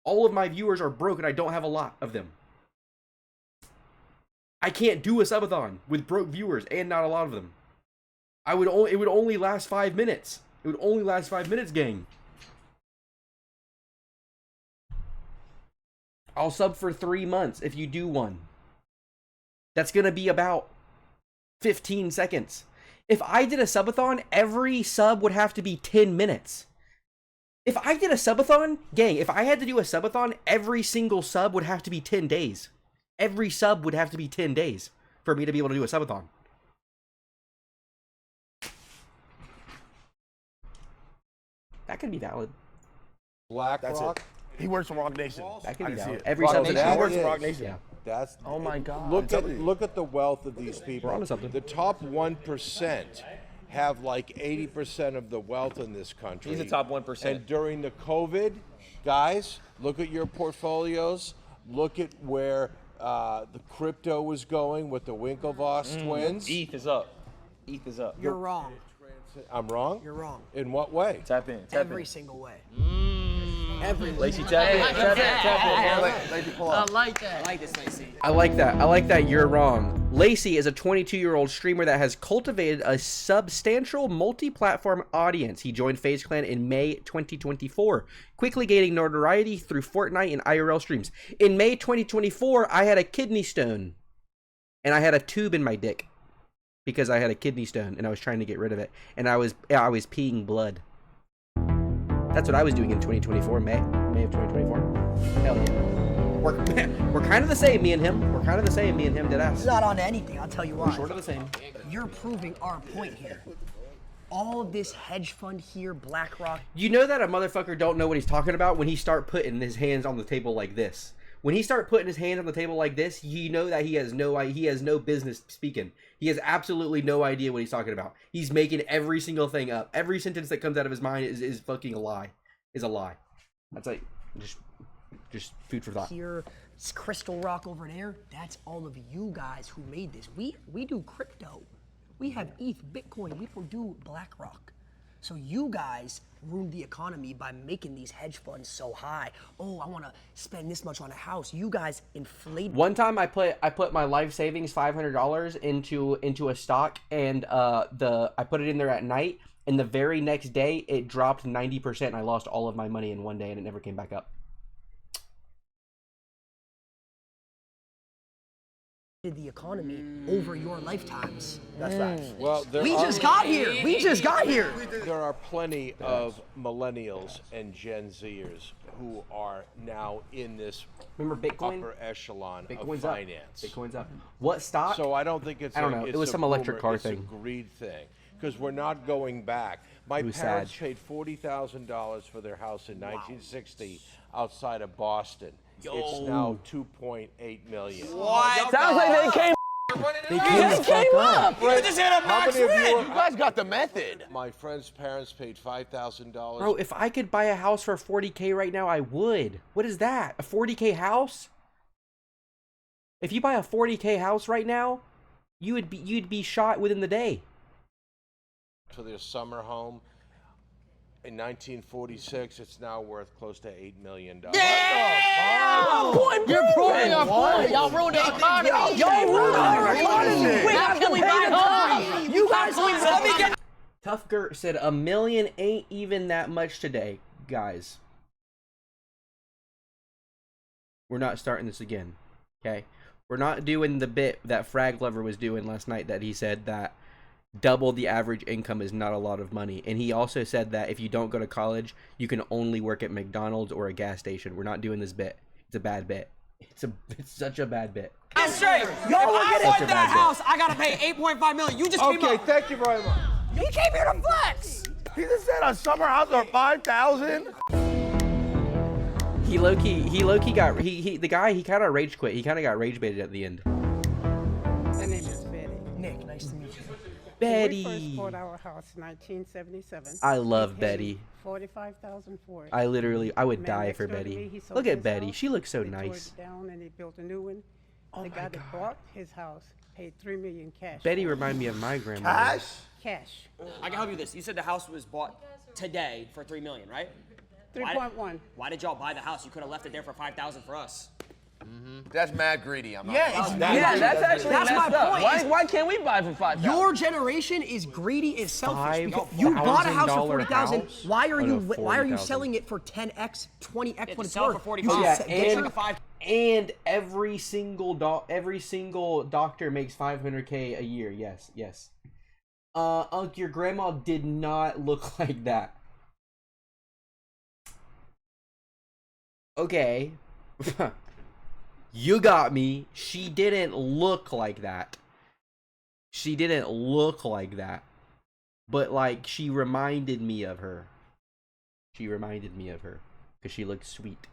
All of my viewers are broke, and I don't have a lot of them. I can't do a subathon with broke viewers and not a lot of them. It would only last 5 minutes. It would only last 5 minutes, gang. I'll sub for 3 months if you do one. That's gonna be about 15 seconds. If I did a subathon, every sub would have to be 10 minutes. If I did a subathon, gang, if I had to do a subathon, every single sub would have to be 10 days. Every sub would have to be 10 days for me to be able to do a subathon. That could be valid. BlackRock. He works for Rock Nation. That could I be can see valid. it. Every Rock sub Nation. that He works is. for Rock Nation. Yeah. That's Oh my God. Look at the wealth of these people. We're onto something. The top 1% have like 80% of the wealth in this country. He's the top 1%. And during the COVID, guys, look at your portfolios. Look at where the crypto was going with the Winklevoss twins. ETH is up. ETH is up. You're wrong. I'm wrong? You're wrong. In what way? Tap in. Tap Every in. single way. Every Lacey, tap in. Tap in. Tap in. Lacey, pull I up. like that. I like this, Lacey. I like that. I like that you're wrong. Lacey is a 22-year-old streamer that has cultivated a substantial multi-platform audience. He joined FaZe Clan in May 2024, quickly gaining notoriety through Fortnite and IRL streams. In May 2024, I had a kidney stone, and I had a tube in my dick because I had a kidney stone, and I was trying to get rid of it, and I was peeing blood. That's what I was doing in 2024, May of 2024. Hell yeah. We're kind of the same, me and him. We're kind of the same, me and him, deadass. It's not on anything, I'll tell you why. We're sort of the same. You're proving our point here. All of this hedge fund here, BlackRock. You know that a motherfucker don't know what he's talking about when he start putting his hands on the table like this. When he start putting his hands on the table like this, you know that he has no business speaking. He has absolutely no idea what he's talking about. He's making every single thing up. Every sentence that comes out of his mind is fucking a lie. Is a lie. That's like just food for thought. Here, it's Crystal Rock over there. That's all of you guys who made this. We do crypto. We have ETH, Bitcoin. We don't do BlackRock. So you guys ruined the economy by making these hedge funds so high. Oh, I want to spend this much on a house. You guys inflate. One time I put my life savings $500 into a stock, and I put it in there at night, and the very next day it dropped 90%, and I lost all of my money in one day, and it never came back up. The economy over your lifetimes. That's facts. Well, We just got here. We just got here. There are plenty of millennials and Gen Zers who are now in this Remember Bitcoin? upper echelon Bitcoin's of up. finance. Bitcoin's up. What stock? So I don't think it's I don't know. It's It was a some electric boomer, car it's thing. a greed thing because we're not going back. My It was parents sad. paid $40,000 for their house in 1960 outside of Boston. It's now 2.8 million. What? Sounds like they came. They came up. You just hit a max many of you win. are- guys got the method. My friend's parents paid $5,000. Bro, if I could buy a house for 40K right now, I would. What is that? A 40K house? If you buy a 40K house right now, you'd be shot within the day. for their summer home. In 1946, it's now worth close to $8 million. You're proving our point. Y'all ruined the economy. Y'all ruined our economy. How can we buy homes? You guys Let me get. Tough Gert said $1 million ain't even that much today, guys. We're not starting this again, okay? We're not doing the bit that Frag Lover was doing last night that he said that double the average income is not a lot of money. And he also said that if you don't go to college, you can only work at McDonald's or a gas station. We're not doing this bit. It's a bad bit. It's such a bad bit. I'm straight. If I want that house, I gotta pay $8.5 million. You just came Okay, up. thank you very much. You came here to flex. He just said a summer house for 5,000. He low key got the guy he kind of rage quit. He kind of got rage baited at the end. My name is Betty. Nick, nice to meet you. When we first Betty. bought our house in 1977. I love we paid Betty. $45,000 for it. I would Man die next for door to me, Betty. he sold Look at his Betty. house. She looks so They tore nice. it down and they built a new one. Oh the my guy that God. bought his house paid $3 million cash. Betty for it. reminded me of my grandma. Cash. I can help you with this. You said the house was bought today for $3 million, right? 3.1. Why did y'all buy the house? You could have left it there for $5,000 for us. That's mad greedy. I'm not. Yeah, it's That's actually that's messed my up. point. Why can't we buy for $5,000? Your generation is greedy and selfish. Because you bought a house for $40,000. house? Why are Oh, you no, why are you 40,000. selling it for 10x, 20x Yeah, what it's sell it worth? for You 45. should Get get your five. And every single doctor makes $500K a year. Yes, yes. Unc, your grandma did not look like that. Okay. You got me. She didn't look like that. She didn't look like that. But, like, she reminded me of her. She reminded me of her. Because she looked sweet.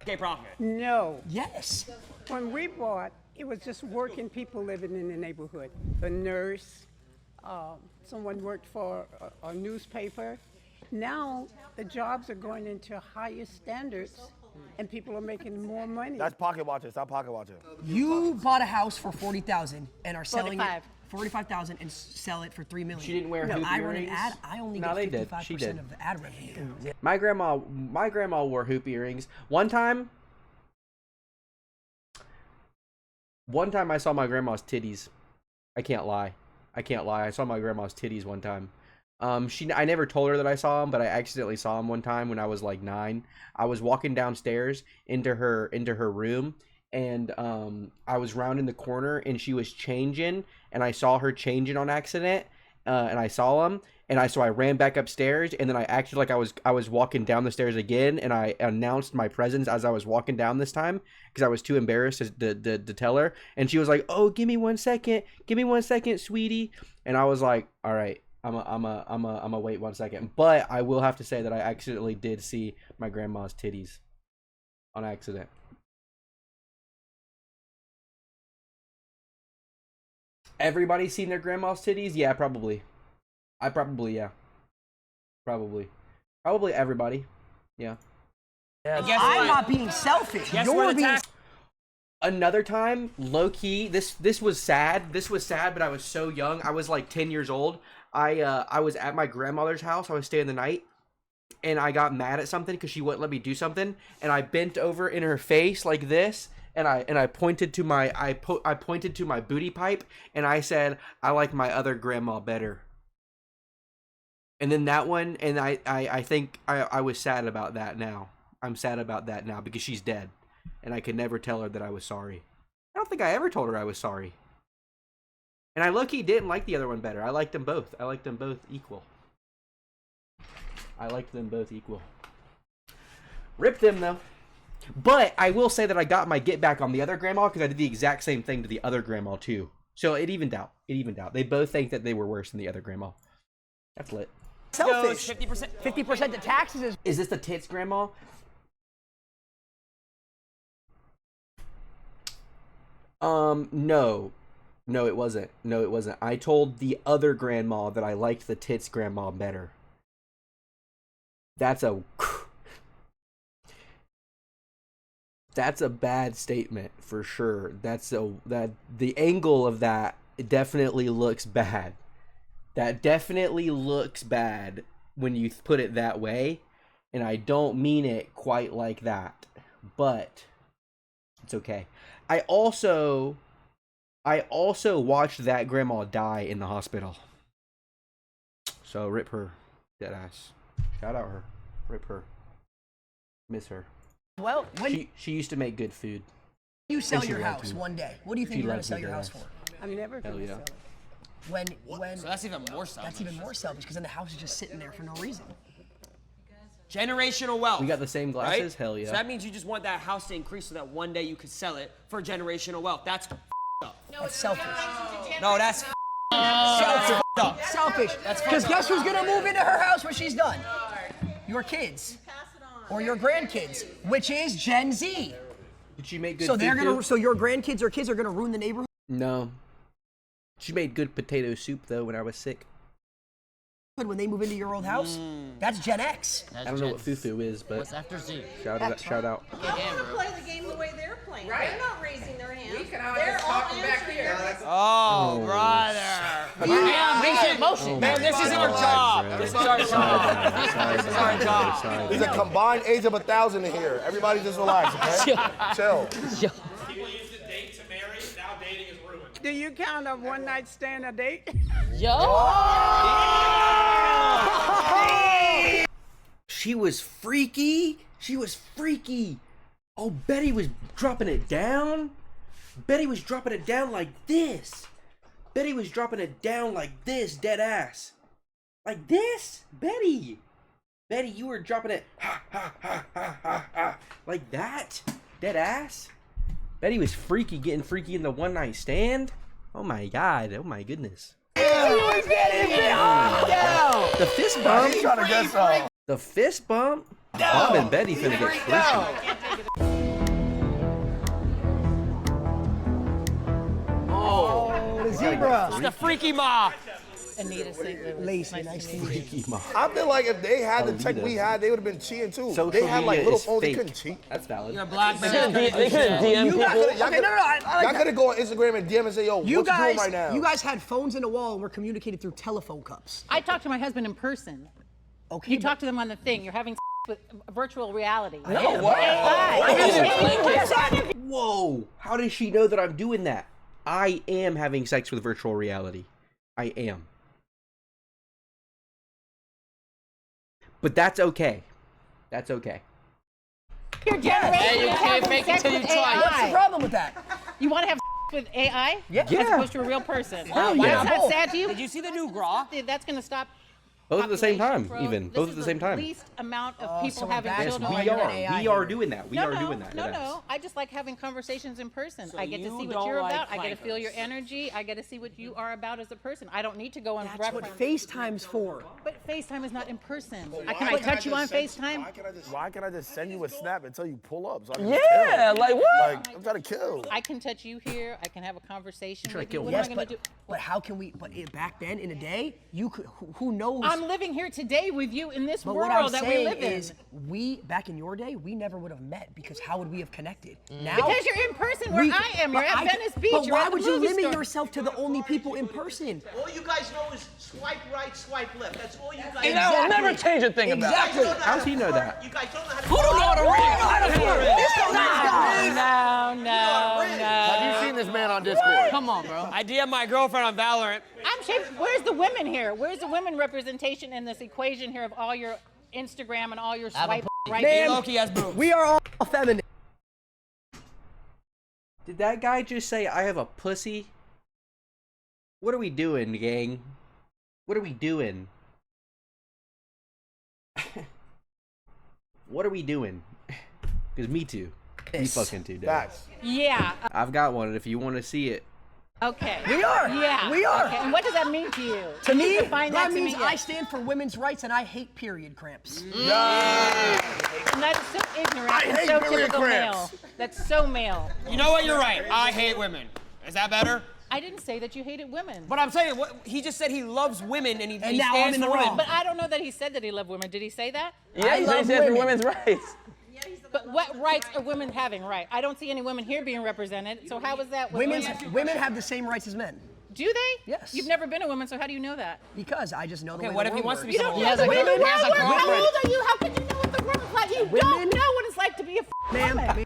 Okay, profit. No. Yes. When we bought, it was just working people living in the neighborhood. The nurse, someone worked for a newspaper. Now the jobs are going into higher standards and people are making more money. That's pocket watching. Stop pocket watching. You bought a house for $40,000 and are selling it 45. $45,000 and sell it for $3 million. She didn't wear no, hoop I run an earrings? ad. I only No, get they did. 55% She did. of the ad revenue. My grandma wore hoop earrings. One time I saw my grandma's titties. I can't lie. I saw my grandma's titties one time. I never told her that I saw them, but I accidentally saw them one time when I was like 9. I was walking downstairs into her room, and I was rounding the corner, and she was changing, and I saw her changing on accident, and I saw them, and so I ran back upstairs, and then I acted like I was walking down the stairs again, and I announced my presence as I was walking down this time because I was too embarrassed to tell her, and she was like, "Oh, give me 1 second, sweetie," and I was like, "All right, I'm a wait 1 second," but I will have to say that I accidentally did see my grandma's titties on accident. Everybody seen their grandma's titties? Yeah, probably. Yeah. Probably everybody. Yeah. I'm not being selfish. You're being. Another time, low key, this was sad. This was sad, but I was so young. I was like 10 years old. I was at my grandmother's house. I was staying the night, and I got mad at something because she wouldn't let me do something. And I bent over in her face like this, and I pointed to my pointed to my booty pipe, and I said, "I like my other grandma better." And then that one, and I think I was sad about that now. I'm sad about that now because she's dead, and I could never tell her that I was sorry. I don't think I ever told her I was sorry. And I low-key didn't like the other one better. I liked them both. I liked them both equal. Rip them, though. But I will say that I got my get back on the other grandma because I did the exact same thing to the other grandma, too. So it evened out. They both think that they were worse than the other grandma. That's lit. Selfish. 50%. 50% to taxes Is this the tits grandma? No. No, it wasn't. I told the other grandma that I liked the tits grandma better. That's a bad statement for sure. The angle of that definitely looks bad. That definitely looks bad. when you put it that way, and I don't mean it quite like that, but it's okay. I also watched that grandma die in the hospital. So rip her, dead ass. Shout out her, rip her, miss her. Well, when She used to make good food. you sell And she your loved house me. one day, what do you think She you're gonna loves sell me your dead house ass. for? I'm never Hell gonna yeah. sell it. When So that's even more selfish. that's even more selfish because then the house is just sitting there for no reason. Generational wealth. We got the same glasses? Right? Hell yeah. So that means you just want that house to increase so that one day you could sell it for generational wealth. That's up. That's selfish. No, that's Selfish. up. Selfish. Because guess who's gonna move into her house when she's done? Your kids. Or your grandkids, which is Gen Z. Did she make good So food they're gonna. too? So your grandkids or kids are gonna ruin the neighborhood. No. She made good potato soup though when I was sick. When they move into your old house, that's Gen X. I don't know what fufu is, but What's after Z? shout out. Play the game the way they're playing. Right. They're not raising their hands. We can always They're all talk back answering here. their- Oh, brother. Man, this is our job. This is our job. This is our job. There's a combined age of 1,000 in here. Everybody just relax, okay? Chill. People used to date to marry. Now dating is ruined. Do you count a one night stand a date? She was freaky. She was freaky. Oh, Betty was dropping it down. Betty was dropping it down like this. Betty was dropping it down like this, dead ass. Like this? Betty. Betty, you were dropping it like that. Dead ass. Betty was freaky, getting freaky in the one night stand. Oh my god. Oh my goodness. was getting The fist bump. He's trying to get some. The fist bump. Bob and Betty finna get freaky. Oh, the zebra. It's the freaky ma. Anita St. Louis. Lacey, nice to meet you. Freaky mom. I feel like if they had the tech Alita. we had, they would have been cheating too. Social They had like media little is phones, they fake. couldn't cheat. That's valid. You're a black They man. could've DM people. Y'all Okay, no, I like y'all that. could have go on Instagram and DM and say, yo, what you doing right now? You guys had phones in the wall and were communicating through telephone cups. I talked to my husband in person. Okay, You talk to them on the thing. You're having with virtual reality. Whoa! How does she know that I'm doing that? I am having sex with virtual reality. I am. But that's okay. That's okay. Your generation Hey, you is can't having fake it sex till you with try. AI. What's the problem with that? You want to have with AI? Yeah. As opposed to a real person. Hell Why yeah. is that sad to you? Did you see the new Gras? That's going to stop. Both at the same population time, growth. even. This Both is at the same time. Least amount of Oh, people so we're having back to Yes, children. why we you're an are. AI We are hater. doing that. We no, are no, doing that. no, Yes. no. I just like having conversations in person. So I get to you see what don't you're like about. I get to feel your flankers. energy. I get to see what you are about as a person. I don't need to go and That's what reference. FaceTime's for. But FaceTime is not in person. Why Can I can't touch you on just send- FaceTime? Why can't I just send you a snap until you pull up? So I can Yeah, kill? like what? Like, I'm trying to kill. I can touch you here. I can have a conversation trying with to you. kill What Yes, am I going to do? but how can we? But back then, in a day, you could. Who knows? I'm living here today with you in this But what I'm world that we saying live in. is, we back in your day, we never would have met because how would we have connected? Now, Because you're in person where we- I am. You're but at I- Venice Beach. But You're why at the would you movie limit store. yourself to the only people in person? All you guys know is swipe right, swipe left. That's all you guys And that will Exactly. never change a thing about it. Exactly. How's he know that? You guys don't know how to Who don't know how to read? No. Have you seen this man on Discord? Come on, bro. I DM my girlfriend on Valorant. I'm shaved. Where's the women here? Where's the women representation in this equation here of all your Instagram and all your swipe right? Man, Loki has boobs. we are all feminine. Did that guy just say I have a pussy? What are we doing, gang? What are we doing? What are we doing? Because me too. Me fucking too, Dad. Facts. Yeah. I've got one, and if you want to see it, Okay. We are. Yeah. We are. Okay. And what does that mean to you? To me, define that to means me, I yes. stand for women's rights and I hate period cramps. And that's so ignorant and hate so period typical cramps. male. That's so male. You know what? You're right. I hate women. Is that better? I didn't say that you hated women. But I'm saying, he just said he loves women and he now I'm stands in for the women. wrong. But I don't know that he said that he loved women. Did he say that? Yeah, he love said for women. women's rights. But what rights are women having, right? I don't see any women here being represented. So how is that with Women have the same rights as men. Do they? Yes. You've never been a woman, so how do you know that? Because I just know the way what the if he world wants to works. be You someone don't else? know the way the world Has a works. How girlfriend. old are you? How could you know what the world is like? You don't know what it's like to be a woman.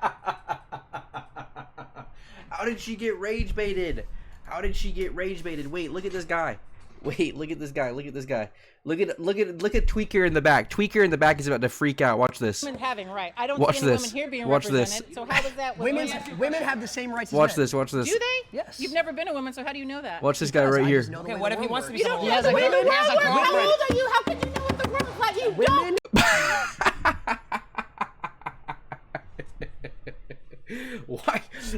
How did she get rage baited? How did she get rage baited? Wait, look at this guy. Wait, look at this guy. Look at this guy. Look at Tweaker in the back. Tweaker in the back is about to freak out. Watch this. Women having right. I don't Watch see any this. women here being Watch this. represented. So how is that? with Women have the same rights Watch as men. this. Watch this. Do they? Yes. You've never been a woman, so how do you know that? Watch this guy right here. Okay, what if he wants to be You don't someone know else? the way the world Has a works. How girlfriend. old are you? How could you know what the world is like? You don't.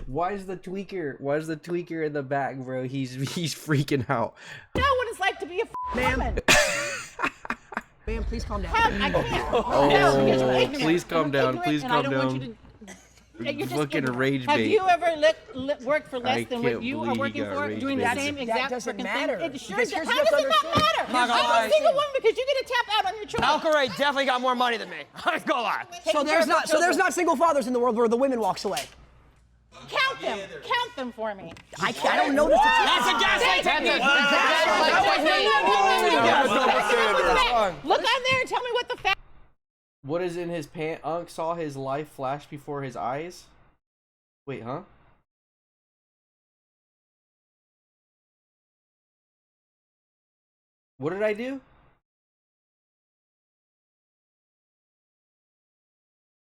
Why is the tweaker in the back, bro? He's freaking out. Know what it's like to be a woman. Ma'am, please calm down. I can't. Oh, No, because you're ignorant. please calm I'm down. ignorant, Please and I calm don't want down. you to- you're just Fucking ignorant. rage Have bait. you ever worked for less I than can't what you are believe he working got for, rage doing the baited. same That exact doesn't freaking matter. thing? It sure Because does. here's How what does you it not have to matter? Not gonna I'm lie. a single woman because you get to tap out on your children. Valkyrie definitely got more money than me. I ain't gonna lie. So there's not single fathers in the world where the women walks away. Count them. Count them for me. I don't know this. That's a gaslight technique. Look on there and tell me what the fact. What is in his pant? Unc saw his life flash before his eyes. Wait, huh? What did I do?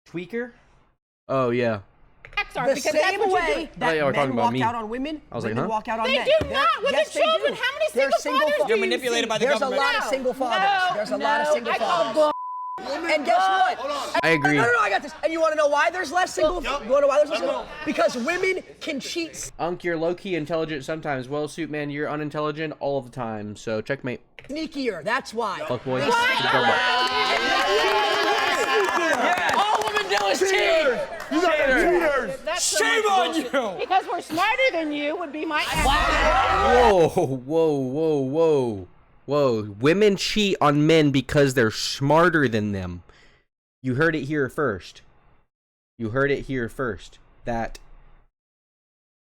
Tweaker? Oh yeah. Facts are The because that's same what you way do. that you were talking men about walk me. out on women, I was like, women huh? walk out on They men. do not with Yes, the they children. do. How many They're single fathers do You're you manipulated see? by the There's a government. lot of single fathers. There's a lot of single I call fathers. And guess what? I agree. No, I got this. And you want to know why there's less single? You want to know why there's less single? Because women can cheat. Unc, you're low-key intelligent sometimes. Well, Suit Man, you're unintelligent all of the time. So checkmate. Sneakier. That's why. Fuck boys. All women do is cheat. You got cheaters. That's so Shame much on bullshit. you. Because we're smarter than you would be my answer. Whoa. Women cheat on men because they're smarter than them. You heard it here first. That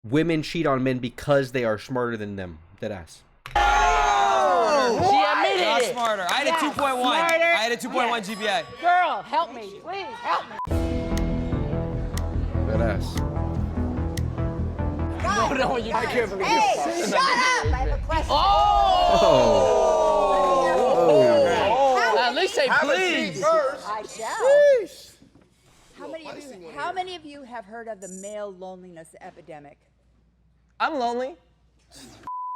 women cheat on men because they are smarter than them. Deadass. She admitted Not it. smarter. I had a Yes, 2.1. smarter. I had a 2.1 Yes. GPA. Girl, help me. Please, help me. Deadass. No, you can't believe it. Hey, shut up! I have a question. Oh! At least say please. I shall. How many of you have heard of the male loneliness epidemic? I'm lonely.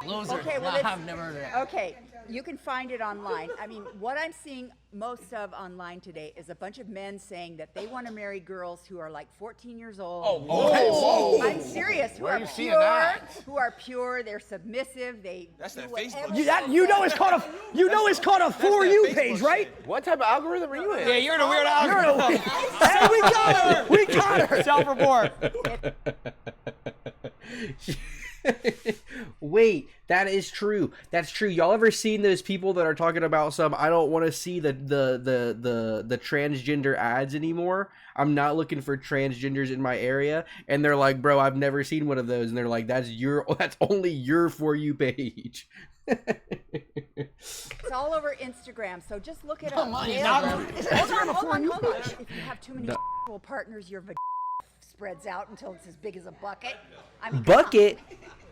Loser. Okay, well, Nah, it's- I've never heard of that. Okay, you can find it online. I mean, what I'm seeing most of online today is a bunch of men saying that they want to marry girls who are like 14 years old. I'm serious. Who are pure, they're submissive, That's that do Facebook whatever- You know it's called a For You page, right? What type of algorithm are you in? Yeah, you're in a weird algorithm. Hey, we got her. We got her. Self-report. Wait, that is true. That's true. Y'all ever seen those people that are talking about some? I don't want to see the transgender ads anymore. I'm not looking for transgenders in my area, and they're like, bro, I've never seen one of those, and they're like, that's only your For You page. It's all over Instagram, so just look it up. on, Male- Instagram. Instagram a Hold For on, You hold on. page? If you have too many sexual partners, your spreads out until it's as big as a bucket. I mean, come on. Bucket?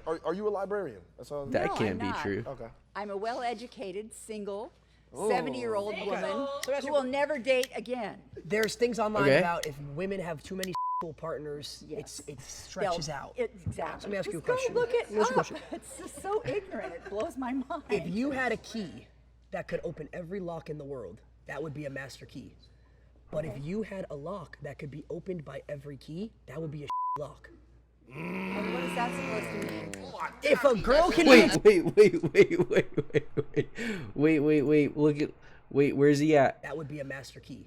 Are you a librarian? That's all. That No, can't I'm be not. true. Okay. I'm a well-educated, single, Ooh. 70-year-old woman who will never date again. There's things online Okay. about if women have too many partners, it stretches out. Exactly. Let me ask you a Just go question. look it Let me ask you a up. question. It's just so ignorant. It blows my mind. If you had a key that could open every lock in the world, that would be a master key. But if you had a lock that could be opened by every key, that would be a lock. And what is that supposed to mean? If a girl can Wait. Look at. Wait, where's he at? that would be a master key.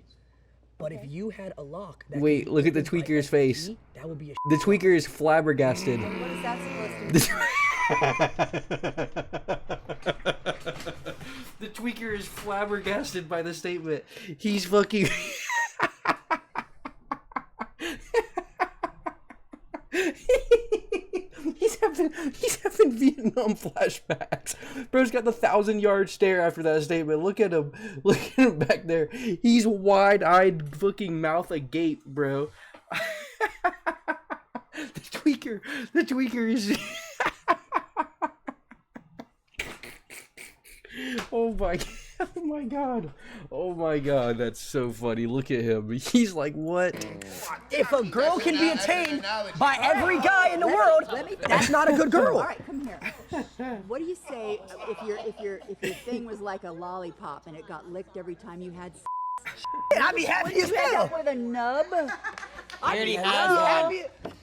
But if you had a lock that Wait, could be look at the opened by tweaker's every face. key, that would be a The tweaker is flabbergasted. And what is that supposed to mean? The tweaker is flabbergasted by the statement. He's fucking. He's having Vietnam flashbacks. Bro's got the 1,000-yard stare after that statement. Look at him. Look at him back there. He's wide-eyed, fucking mouth agape, bro. The tweaker is... Oh my god. Oh my god, that's so funny. Look at him. He's like, what? If a girl can be attained by every guy in the world, that's not a good girl. All right, come here. What do you say if your thing was like a lollipop and it got licked every time you had sex? I'd be happy as hell. With a nub?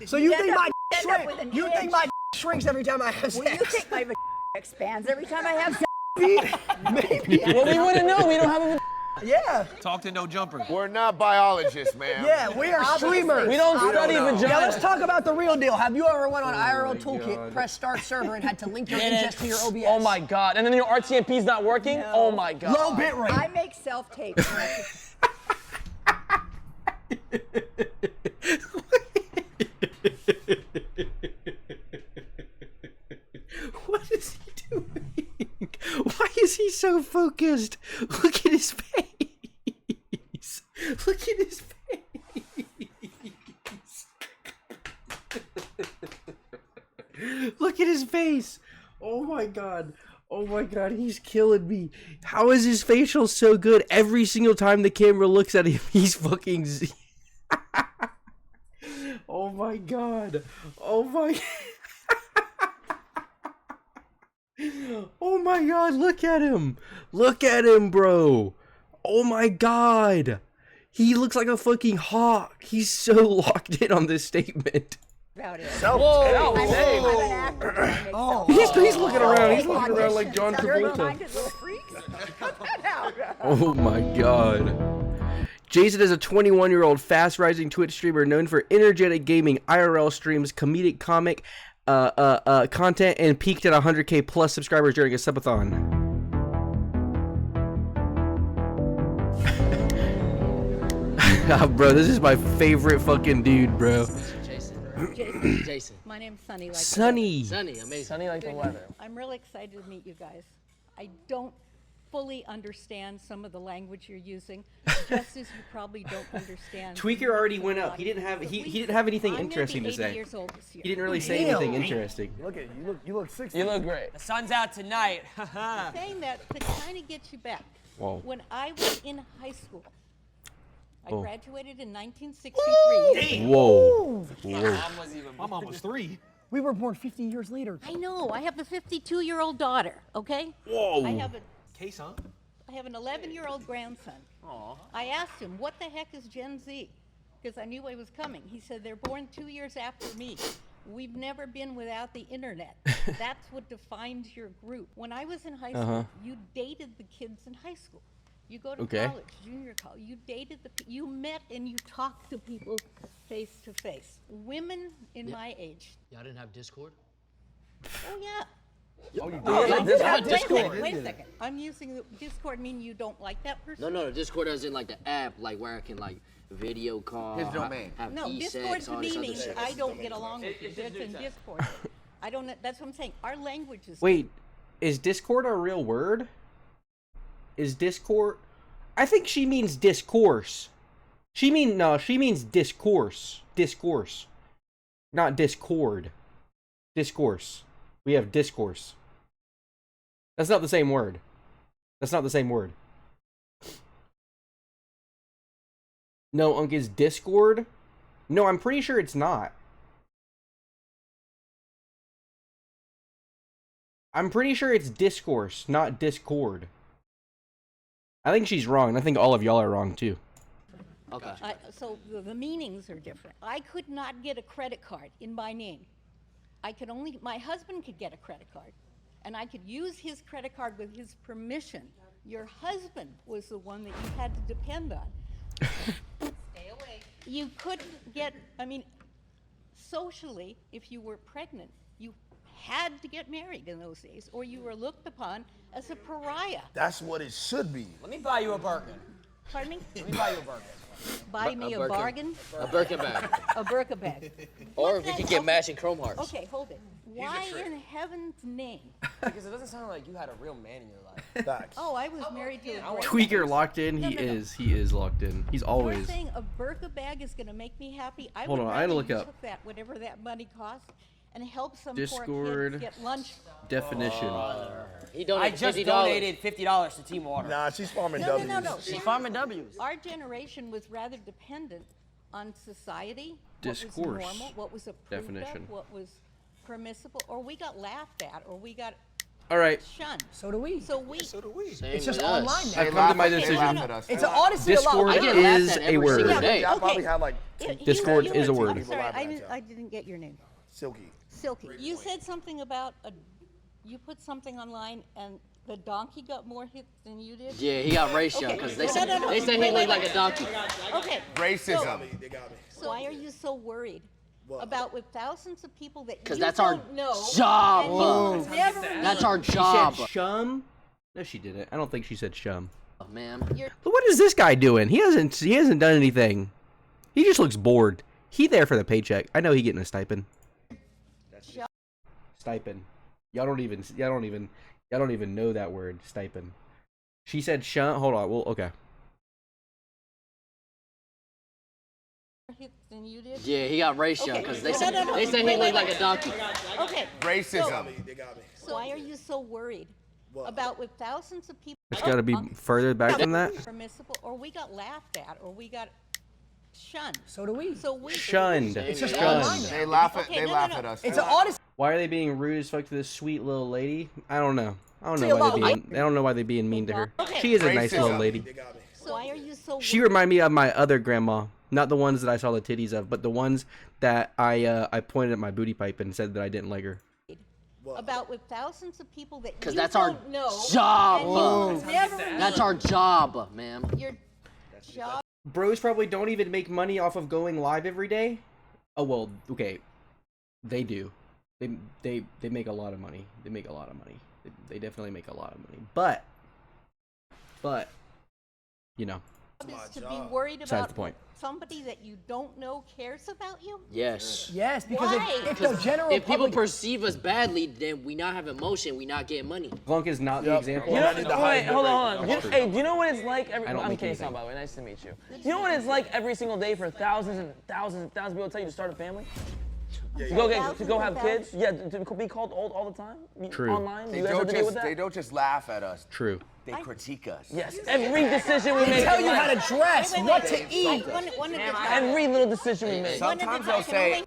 So you think my shrinks every time I have sex? Well, you think my expands every time I have sex? Maybe. Well, we wouldn't know. We don't have a. Yeah. Talk to no jumper. We're not biologists, man. Yeah, we are streamers. We don't study vagina. Yeah, let's talk about the real deal. Have you ever went on IRL Toolkit, pressed start server, and had to link your ingest to your OBS? Oh my god. And then your RTMP's not working? No. Oh my god. Low bit rate. I make self-tapes. What is he doing? Why is he so focused? Look at his face. Look at his face. Look at his face. Oh my god. Oh my god, he's killing me. How is his facial so good? Every single time the camera looks at him, he's fucking... Oh my god. Oh my... Oh my god, look at him. Look at him, bro. Oh my god. He looks like a fucking hawk. He's so locked in on this statement. About it. Whoa. Oh, He's looking around. He's looking around like John Travolta. Oh my god. Jason is a 21-year-old fast-rising Twitch streamer known for energetic gaming, IRL streams, comedic comic content, and peaked at 100K plus subscribers during a subathon. Bro, this is my favorite fucking dude, bro. Jason. My name's Sunny. Like Sunny. Sunny, amazing. Sunny like the weather. I'm really excited to meet you guys. I don't fully understand some of the language you're using, just as you probably don't understand. Tweaker already went up. He didn't have anything interesting to say. Years old this year. He didn't really say anything interesting. Look at you. You look 60. You look great. The sun's out tonight. Saying that to kind of get you back. Whoa. When I was in high school, I Whoa. graduated in 1963. Whoa. My mom was 3. We were born 50 years later. I know. I have a 52-year-old daughter. Okay. Whoa. I have an 11-year-old grandson. Aw. I asked him, what the heck is Gen Z? Because I knew I was coming. He said, they're born 2 years after me. We've never been without the internet. That's what defines your group. When I was in high school, you dated the kids in high school. You go to college, junior college, you dated you met and you talked to people face to face. Women in my age. Y'all didn't have Discord? Oh, yeah. Oh, you Discord. Wait a second. I'm using the Discord. Mean you don't like that person? No, Discord as in like the app, like where I can like video call. His domain. Have No, Discord E-sex, to all me this other means shit. I don't get along with you. That's in Discord. I don't. That's what I'm saying. Our language is. Wait, is Discord a real word? Is Discord? I think she means discourse. She means discourse. Discourse. Not discord. Discourse. We have discourse. That's not the same word. That's not the same word. No, Unk, is Discord? No, I'm pretty sure it's not. I'm pretty sure it's discourse, not discord. I think she's wrong. I think all of y'all are wrong too. Okay. So the meanings are different. I could not get a credit card in my name. I could only, my husband could get a credit card, and I could use his credit card with his permission. Your husband was the one that you had to depend on. Stay away. You couldn't get, I mean, socially, if you were pregnant, you had to get married in those days, or you were looked upon as a pariah. That's what it should be. Let me buy you a Birkin. Pardon me? Let me buy you a Birkin. Buy me a bargain? A Birkin bag. A Birkin bag. Or What we the- could get okay. matching chrome hearts. Okay, hold it. Why in heaven's name? Because it doesn't sound like you had a real man in your life. Facts. Oh, I was married to a boy. Tweaker locked in. No, He no, no. is. He is locked in. He's You're always. saying a burqa bag is going to make me happy? I Hold would on, I had to rather look you up. took that, whatever that money costs, and help some Discord poor kids get lunch. definition. He I donated just $50. donated $50 to Team Water. Nah, she's farming No, W's. no, no, no. She's farming W's. Our generation was rather dependent on society, Discourse what was normal, what was approved definition. of, what was permissible, or we got laughed at, or we got All right. shunned. So do we. So we. So do we. It's just online now. I've come to my decision. It's honestly a Discord lot. is a word. I probably had like Discord is a word. I'm sorry, I didn't get your name. Silky. Silky. You said something about you put something online and the donkey got more hits than you did? Yeah, he got ratio Okay. because they No, said no, no. they said he Wait, looked wait, like wait. a donkey. Okay. Racism. So why are you so worried about with thousands of people that you Because that's our don't know? job. and you never That's meet? our job. She said shum. No, she didn't. I don't think she said shum. Oh, man. But what is this guy doing? He hasn't done anything. He just looks bored. He there for the paycheck. I know he getting a stipend. Stipend. Y'all don't even know that word, stipend. She said shum. Hold on. Well, okay. Hits than you did? Yeah, he got ratio Okay. because they No, said no, no. they said he Wait, looked wait, like wait. a donkey. Okay. Racism. So why are you so worried about with thousands of people? It's got to be further back than that. Permissible, or we got laughed at, or we got shunned. So do we. So we. Shunned. It's just Shunned. online now. They laugh at Okay, they no, laugh no, no. at us. It's an honest. Why are they being rude as fuck to this sweet little lady? I don't know. I don't See, know a why lot- they being. I don't know why they being mean to her. Okay. She is a nice little Racism. lady. So why are you so She reminded me of my other grandma, not the ones that I saw the titties of, but the ones that I pointed at my booty pipe and said that I didn't like her. about with thousands of people that Because you that's our don't know? job. and you never That's meet? our job, ma'am. Your job. Bros probably don't even make money off of going live every day. Oh well, okay, they do. They make a lot of money. They make a lot of money. They definitely make a lot of money. But you know, Is to be worried besides about the point. somebody that you don't know cares about you? Yes. Yes, because Why? if the general If people public perceive us badly, then we not have emotion. We not getting money. Glunk is not the example. You know, wait, hold on. That's true. Hey, do you know what it's like? I don't I'm make Kason, anything. by the way. Nice to meet you. You know what it's like every single day for thousands and thousands and thousands of people to tell you to start a family? To go have kids? Yeah, to be called old all the time? True. Online? They You guys have don't to deal with just that? they don't just laugh at us. True. They critique us. Yes, every decision we they make. tell in you how life. to dress, Wait, what wait. to eat. One at a time. Every little decision we make. One at a Sometimes time. they'll say,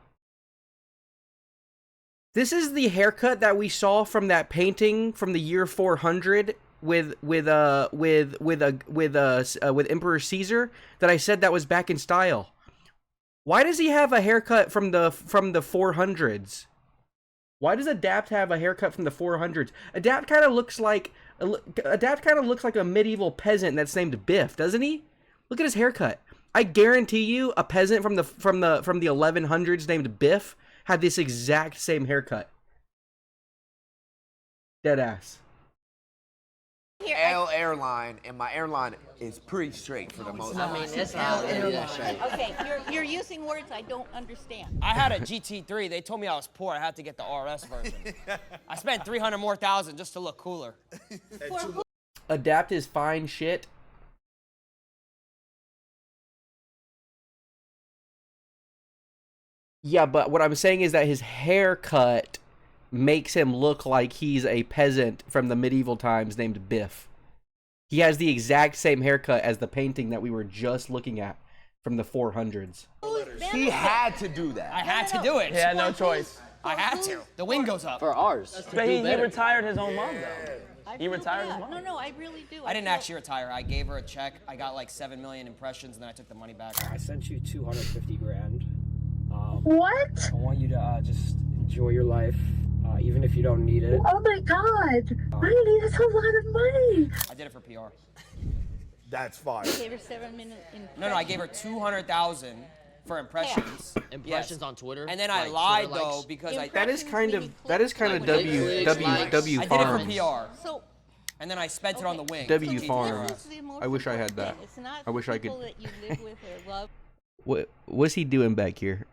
This is the haircut that we saw from that painting from the year 400 with Emperor Caesar that I said that was back in style. Why does he have a haircut from the 400s? Why does Adapt have a haircut from the 400s? Adapt kind of looks like a medieval peasant that's named Biff, doesn't he? Look at his haircut. I guarantee you, a peasant from the 1100s named Biff had this exact same haircut. Dead ass. L airline, and my airline is pretty straight for the most part. I mean, it's not that shit. Okay, you're using words I don't understand. I had a GT3. They told me I was poor. I had to get the RS version. I spent $300,000 more just to look cooler. Adapt is fine shit. Yeah, but what I'm saying is that his haircut makes him look like he's a peasant from the medieval times named Biff. He has the exact same haircut as the painting that we were just looking at from the 400s. He had to do that. I had to do it. He had no choice. I had to. The wind goes up. For ours. But he retired his own mom, though. I He feel retired bad. his mom. No, I really do. I didn't actually retire. I gave her a check. I got like 7 million impressions, and then I took the money back. I sent you 250 grand. What? I want you to just enjoy your life, even if you don't need it. Oh my god! Really? That's a lot of money! I did it for PR. That's fire. You gave her 7 minutes in. No, I gave her 200,000 for impressions. Impressions Yes. on Twitter. And then I Like, lied Twitter likes. though because I. That is kind of Like W I did Farms. it for PR. So, And then I spent it on the wing. W so Farms. this is the most I wish I had important that. thing. It's not I wish I could. people that you live with or love. What's he doing back here?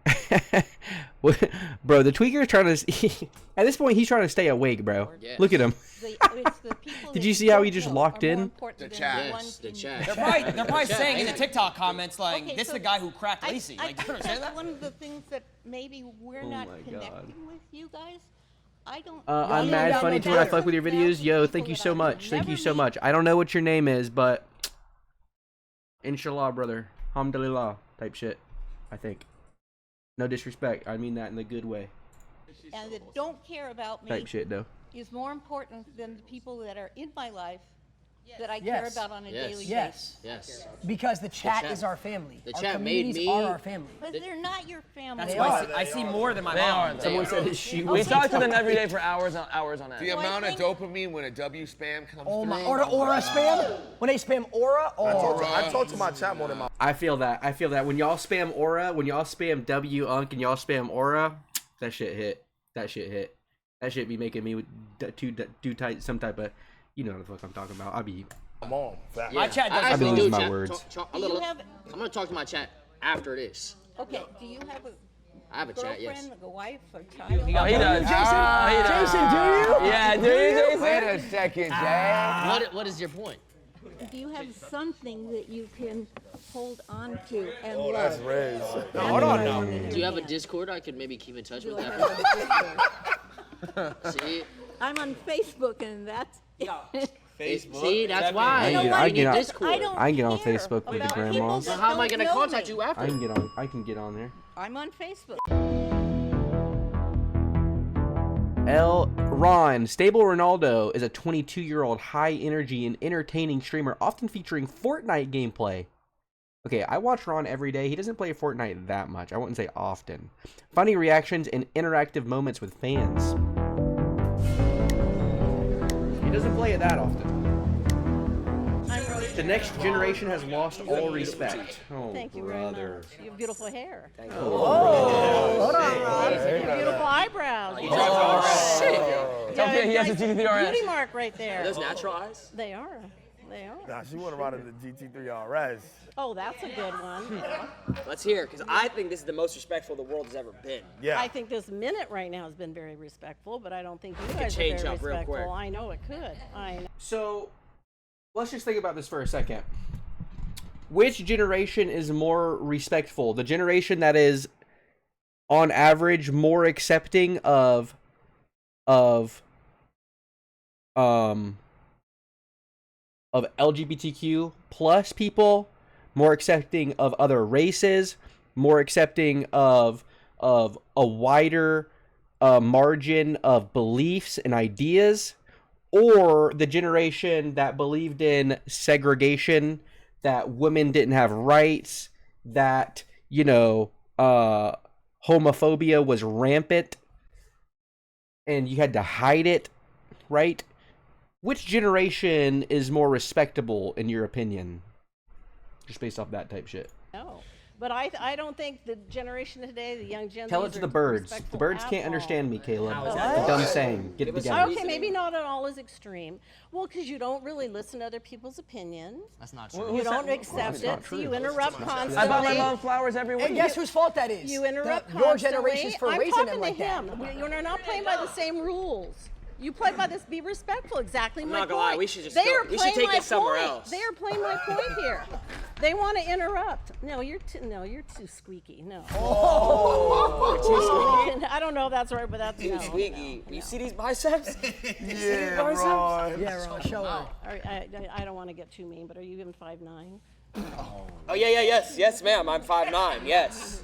Bro, the tweaker is trying to. At this point, he's trying to stay awake, bro. Yes. Look at him. It's the people Did that you see how don't he just know locked are more in? important The than chat. ones The in chat. They're probably The saying in the chat. TikTok comments like, Okay, "This is so the guy who cracked I Lacey." Like, do you understand that's that? one of the things that maybe we're not my connecting God. with you guys. I don't. I'm you mad don't funny know too, and I better. fuck with your videos. Yo, thank you so much. Thank you so much. I don't know what your name is, but inshallah, brother. Alhamdulillah type shit. I think. No disrespect. I mean that in the good way. And that don't care about me Type shit though. is more important than the people that are in my life that I care Yes. about on a daily Yes. basis. Yes. Because the chat chat- is our family. the Our chat made communities me- are our family. But they're not your family. That's why I see more than my They mom. are. Someone said his shoe We was. talk to them every day for hours on end. The amount of dopamine when a W spam comes Oh through. my! Or the aura spam. When they spam aura, I talk to my chat more than my. I feel that. I feel that when y'all spam aura, when y'all spam W Unk and y'all spam aura, that shit hit. That shit hit. That shit be making me do tight some type of, you know what the fuck I'm talking about. I be. Come on. Fact. My chat does. I've been losing my words. I'm gonna talk to my chat after this. Okay, do you have a I have a chat, girlfriend, yes. a wife, a Oh, child? he does. Jason, do you? Yeah, do you, Jason? Wait a second, Jay. What is your point? Do you have something that you can hold on to and Oh, love? that's Riz. Hold on now. Do you have a Discord I could maybe keep in touch with Do I that? have a Discord? See? I'm on Facebook, and that's Facebook. See, that's why. I You can need get on. Discord. I can get on Facebook with the about people grandmas. that So how am I don't gonna know contact me. you after? I can get on. I can get on there. I'm on Facebook. Ron, Stable Ronaldo is a 22-year-old high-energy and entertaining streamer, often featuring Fortnite gameplay. Okay, I watch Ron every day. He doesn't play Fortnite that much. I wouldn't say often. Funny reactions and interactive moments with fans. He doesn't play it that often. The next generation has lost all respect. Oh, Thank you brother. very much. You have beautiful hair. Hold on, Ron. You have beautiful eyebrows. Oh, shit. Yeah, He has a nice GT3 RS. beauty mark right there. Are those natural eyes? They are. They are. Nah, she went around in the GT3 RS. Oh, that's a good one. Let's hear, because I think this is the most respectful the world has ever been. Yeah. I think this minute right now has been very respectful, but I don't think you guys are change very up real respectful. quick. I know it could. I know. So, let's just think about this for a second. Which generation is more respectful? The generation that is, on average, more accepting of LGBTQ plus people, more accepting of other races, more accepting of a wider margin of beliefs and ideas, or the generation that believed in segregation, that women didn't have rights, that, you know, homophobia was rampant and you had to hide it, right? Which generation is more respectable in your opinion? Just based off that type shit. No. But I don't think the generation today, the young Gen Tell it Zs to are the birds. The respectful birds at can't all. understand me, Caleb. How It's is a that? dumb saying. Get it together. Okay, maybe not at all as extreme. Well, because you don't really listen to other people's opinions. That's not You don't accept it, so you interrupt constantly. I buy my mom flowers every week. And guess whose fault that is? You interrupt Your constantly. generation's for I'm raising talking them to like that. him. You're not playing by the same rules. You play by this. Be respectful. Exactly I'm my not gonna point. lie, we should just They go- are we should playing take my it somewhere point. else. They are playing my point here. They want to interrupt. No, you're too squeaky. No. Oh. I don't know if that's right, but that's Too no, squeaky. no. You see these biceps? Yeah, bro. Yeah, Ron, show her. All right, I don't want to get too mean, but are you even 5'9"? Oh yeah, yes, ma'am. I'm 5'9". Yes.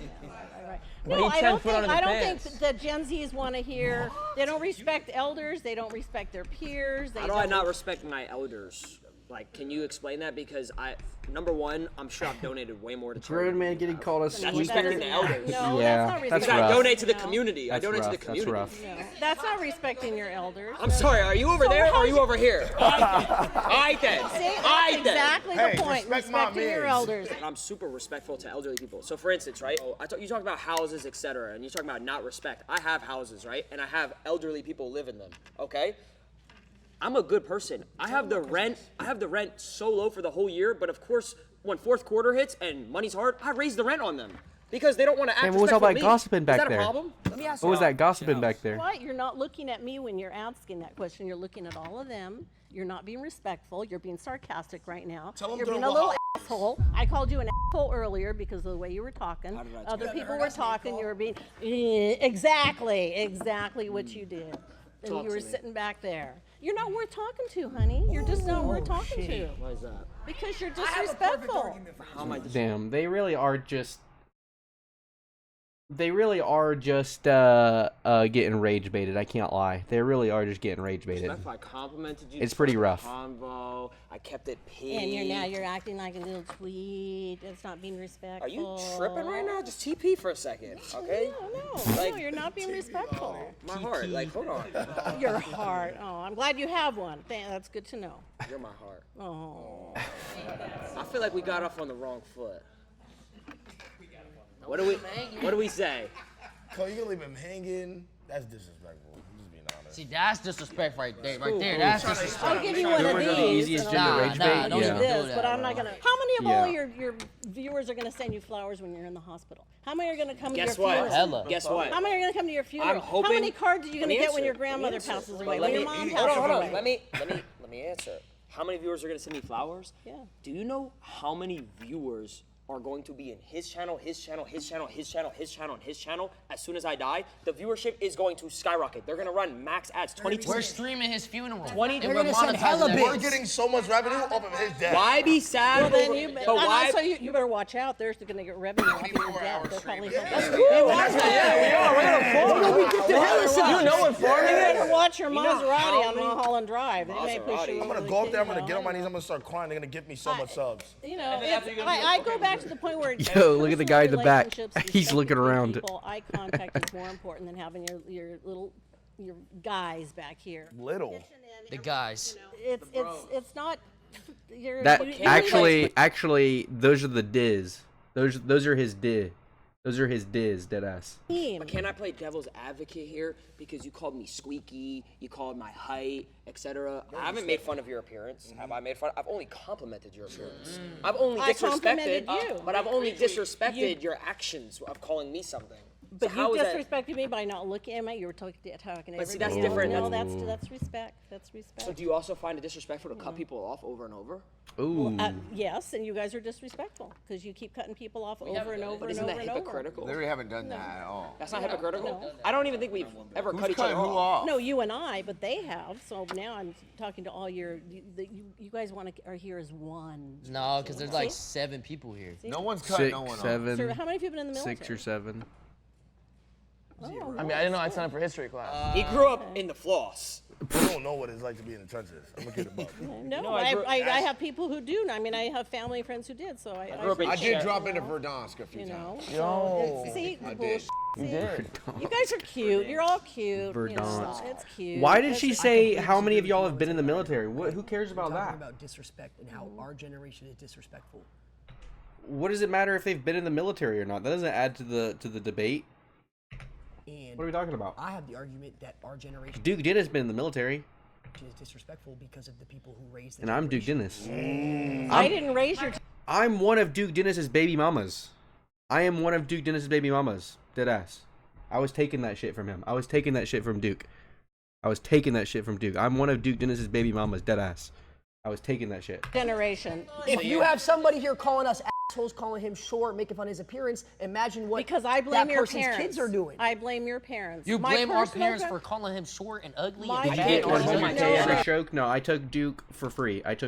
No, he's I 10 don't foot think. under the I don't think pants. that Gen Zs want to hear. They don't respect elders. They don't respect their peers. They How do I don't- not respect my elders? Like, can you explain that? Because number one, I'm sure I've donated way more to charity. Grown man getting called a That's squeaker. respecting the elders. No, Yeah, that's not that's respecting. I rough. donate to the No. community. I That's donate rough. to the community. That's rough. No, that's not respecting your elders. I'm sorry. Are you over So there or how's are you it- over here? I then. See, I that's then. exactly Hey, the point. respect my Respecting your mans. elders. And I'm super respectful to elderly people. So, for instance, right? You talk about houses, etc., and you talk about not respect. I have houses, right? And I have elderly people live in them. Okay. I'm a good person. I have the rent so low for the whole year, but of course, when fourth quarter hits and money's hard, I raise the rent on them. Because they don't want to act Hey, what was all respectful to that me. gossiping back Is that there? a problem? Let me ask What you. was that gossiping back there? What? You're not looking at me when you're asking that question. You're looking at all of them. You're not being respectful. You're being sarcastic right now. Tell 'em You're during being a little what- asshole. I called you an asshole earlier because of the way you were talking. How did I Other talk? people were talking. You were being exactly what you did. And Talk you to were me. sitting back there. You're not worth talking to, honey. You're just not worth talking to. Why is that? Because you're disrespectful. How am I Damn, they really are just. They really are just getting rage baited. I can't lie. They really are just getting rage baited. Respectful. I complimented you. It's pretty rough. Convo. I kept it peeved. And you're acting like a little tweet. That's not being respectful. Are you tripping right now? Just TP for a second, okay? No, you're not being respectful. My heart, like, hold on. Your heart. Oh, I'm glad you have one. That's good to know. You're my heart. Oh. I feel like we got off on the wrong foot. What do we say? Cole, you gonna leave him hanging? That's disrespectful. I'm just being honest. See, that's disrespect right there. Right there. Ooh, That's ooh. disrespect. I'll give you one of the these. easiest and gender I'll rage do bait? this, Yeah. but I'm not gonna. How many of Yeah. all your viewers are gonna send you flowers when you're in the hospital? How many are gonna come Guess to your what? funeral? Hella. Guess what? How many are gonna come to your funeral? I'm hoping. How many cards are you Let gonna me get when answer. your Let me grandmother answer. passes But away? let When your me- mom hold passes on. away? Let me answer. How many viewers are gonna send me flowers? Yeah. Do you know how many viewers are going to be in his channel, his channel, his channel, his channel, his channel, and his channel? As soon as I die, the viewership is going to skyrocket. They're gonna run max ads, 22. We're streaming his funeral. 20 And they're we're gonna send hella monetizing bits. it. We're getting so much revenue off of his death. Why be sad? Well, then you, but I'm why? not, so you better watch out. They're going to get revenue off of your death. They're probably That's They cool. watch that. Yeah, we're gonna farm. You know what farming You is? better watch your You know Maserati how on many- Mulholland Drive. They may push you Maserati. I'm over gonna the go up there. I'm kid, gonna get on my you knees. I'm gonna start crying. They're gonna give me so much subs. know, I go back to the point where Yo, look at the guy in the back. relationships, He's looking respecting around. People, eye contact is more important than having your guys back here. Little. The guys. It's not. That you- actually, those are the Diz. Those are his Diz. Those are his Diz, deadass. But can I play devil's advocate here? Because you called me squeaky, you called my height, etc. I haven't made fun of your appearance. Have I made fun? I've only complimented your appearance. I've only I disrespected, complimented you. but I've only disrespected your actions of calling me something. But So how you is that? disrespected me by not looking at me. You were talking to But everybody. see, that's else. different. No, That's- that's respect. That's respect. So do you also find it disrespectful to cut people off over and over? Ooh. Yes, and you guys are disrespectful because you keep cutting people off over and over But and isn't over that and over. hypocritical? They haven't done that at all. That's not No. hypocritical? No. I don't even think we've ever cut each other cutting who off. off? No, you and I, but they have. So now I'm talking to all you guys are here as one. No, because there's like 7 people here. See? No one's cutting 6, no one off. 7, Sir, how many have you been in the military? 6 or 7. Oh, I mean, I didn't know I signed up for history class. He grew up in the floss. You don't know what it's like to be in the trenches. I'm gonna get it above. No, No, I grew- I have people who do. I mean, I have family friends who did. So I grew up in I Share. did drop into Verdansk a few you know. times. So it's- see, I bullshit. did. You did. You guys are cute. You're all cute. You know, Verdansk. it's cute. Why did It's she just- say how many of y'all have been in the military? Who cares about Talking that? about disrespect and how our generation is disrespectful. What does it matter if they've been in the military or not? That doesn't add to the debate. And What are we talking about? I have the argument that our generation Duke Dennis been in the military, is disrespectful because of the people who raised the and I'm Duke generation. Dennis. I didn't raise your. I'm one of Duke Dennis's baby mamas. I am one of Duke Dennis's baby mamas. Dead ass. I was taking that shit from him. I was taking that shit from Duke. I'm one of Duke Dennis's baby mamas. Dead ass. I was taking that shit. Generation. If you have somebody here calling us assholes, calling him short, making fun of his appearance, imagine what Because I blame that your person's parents. kids are doing. I blame your parents. You My blame our personal parents gra- for calling him short and ugly My and Did you bad get on his 100K show. every show? No, I took Duke for free. Just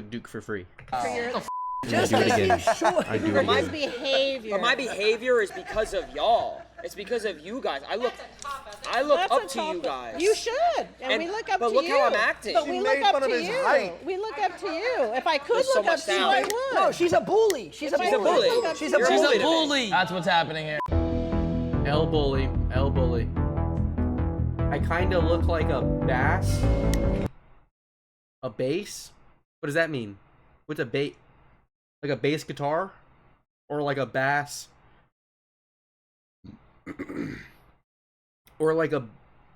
I do it again. short. I do for it his again. behavior. But my behavior is because of y'all. It's because of you guys. I look That's up a to you topic. guys. You should, and we look up but to look you. how I'm acting. But She we made look up fun of to his you. height. We look up to you. If I could There's so look up much to you, I talent. would. No, she's a bully. She's a If I bully. could look up She's to a you- She's bully. a bully. That's what's happening here. L bully. L bully. I kind of look like a bass. A bass? What does that mean? What's a bass? Like a bass guitar? Or like a bass? Or like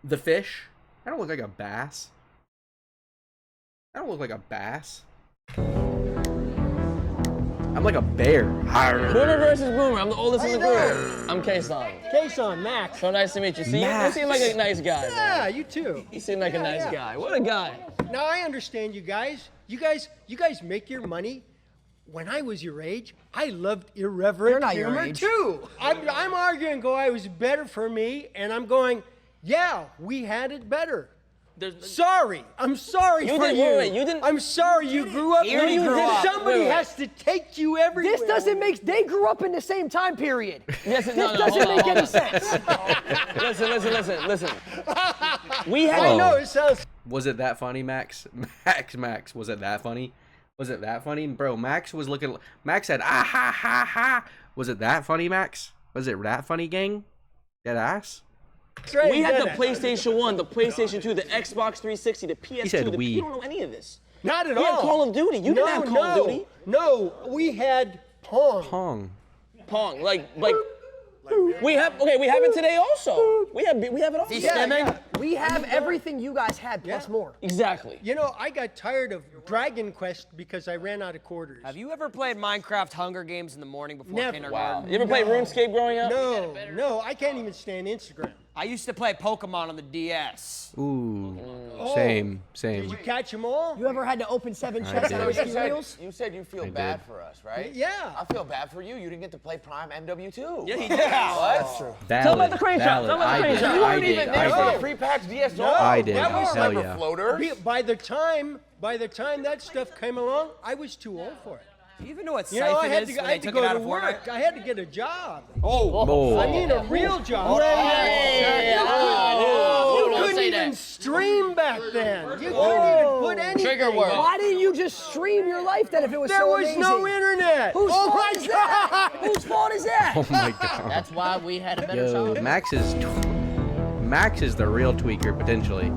the fish? I don't look like a bass. I don't look like a bass. I'm like a bear. Boomer versus Boomer. I'm the oldest in the group. I'm K-Son. K-Son, Max. So nice to meet you. See, you seem like a nice guy. Yeah, man. you too. You seem like a nice guy. What a guy. Now I understand you guys. You guys make your money. When I was your age, I loved irreverent You're not your humor age. too. I'm arguing, it was better for me, and I'm going, yeah, we had it better. Sorry, I'm sorry for you. Wait, you didn't. I'm sorry you grew up. Somebody has to take you everywhere. This doesn't make. They grew up in the same time period. Yes, this doesn't make any sense. Listen. We had. I know it sounds. Was it that funny, Max? Max, was it that funny? Was it that funny? Bro, Max was looking. Max said, ah ha ha ha. Was it that funny, Max? Was it that funny, gang? Dead ass? We had the PlayStation 1, the PlayStation 2, the Xbox 360, the PS2. He said we. You don't know any of this. Not at we all. We had Call of Duty. You didn't have Call of Duty. No, we had Pong. Pong, like. We have it today also. We have it also. Yeah. We have everything you guys had plus more. Exactly. You know, I got tired of Dragon Quest because I ran out of quarters. Have you ever played Minecraft Hunger Games in the morning before Never. kindergarten? Wow. You ever play RuneScape growing up? No, I can't even stand Instagram. I used to play Pokemon on the DS. Ooh, same. Did you catch them all? You ever had to open 7 chests out of cereals? You said you feel bad for us, right? Yeah. I feel bad for you. You didn't get to play Prime MW2. Yeah, he did. What? That's true. Tell about the crane shop. Tell about the crane shop. You weren't even there for the pre-patch DS. No, I did. that was Hell yeah. floaters. By the time that stuff came along, I was too old for it. Do you even know what You know, I Siphon had is to, when I they had to took go it out to of work. format? I had to get a job. Oh. I mean, a real job. You couldn't even stream back then. You couldn't even put anything. Trigger word. Why didn't you just stream your life then if it was There so was amazing? no internet. Whose Oh fault my is that? God. Whose fault is that? Oh my god. That's why we had a better Yo, childhood. Max is the real tweaker potentially.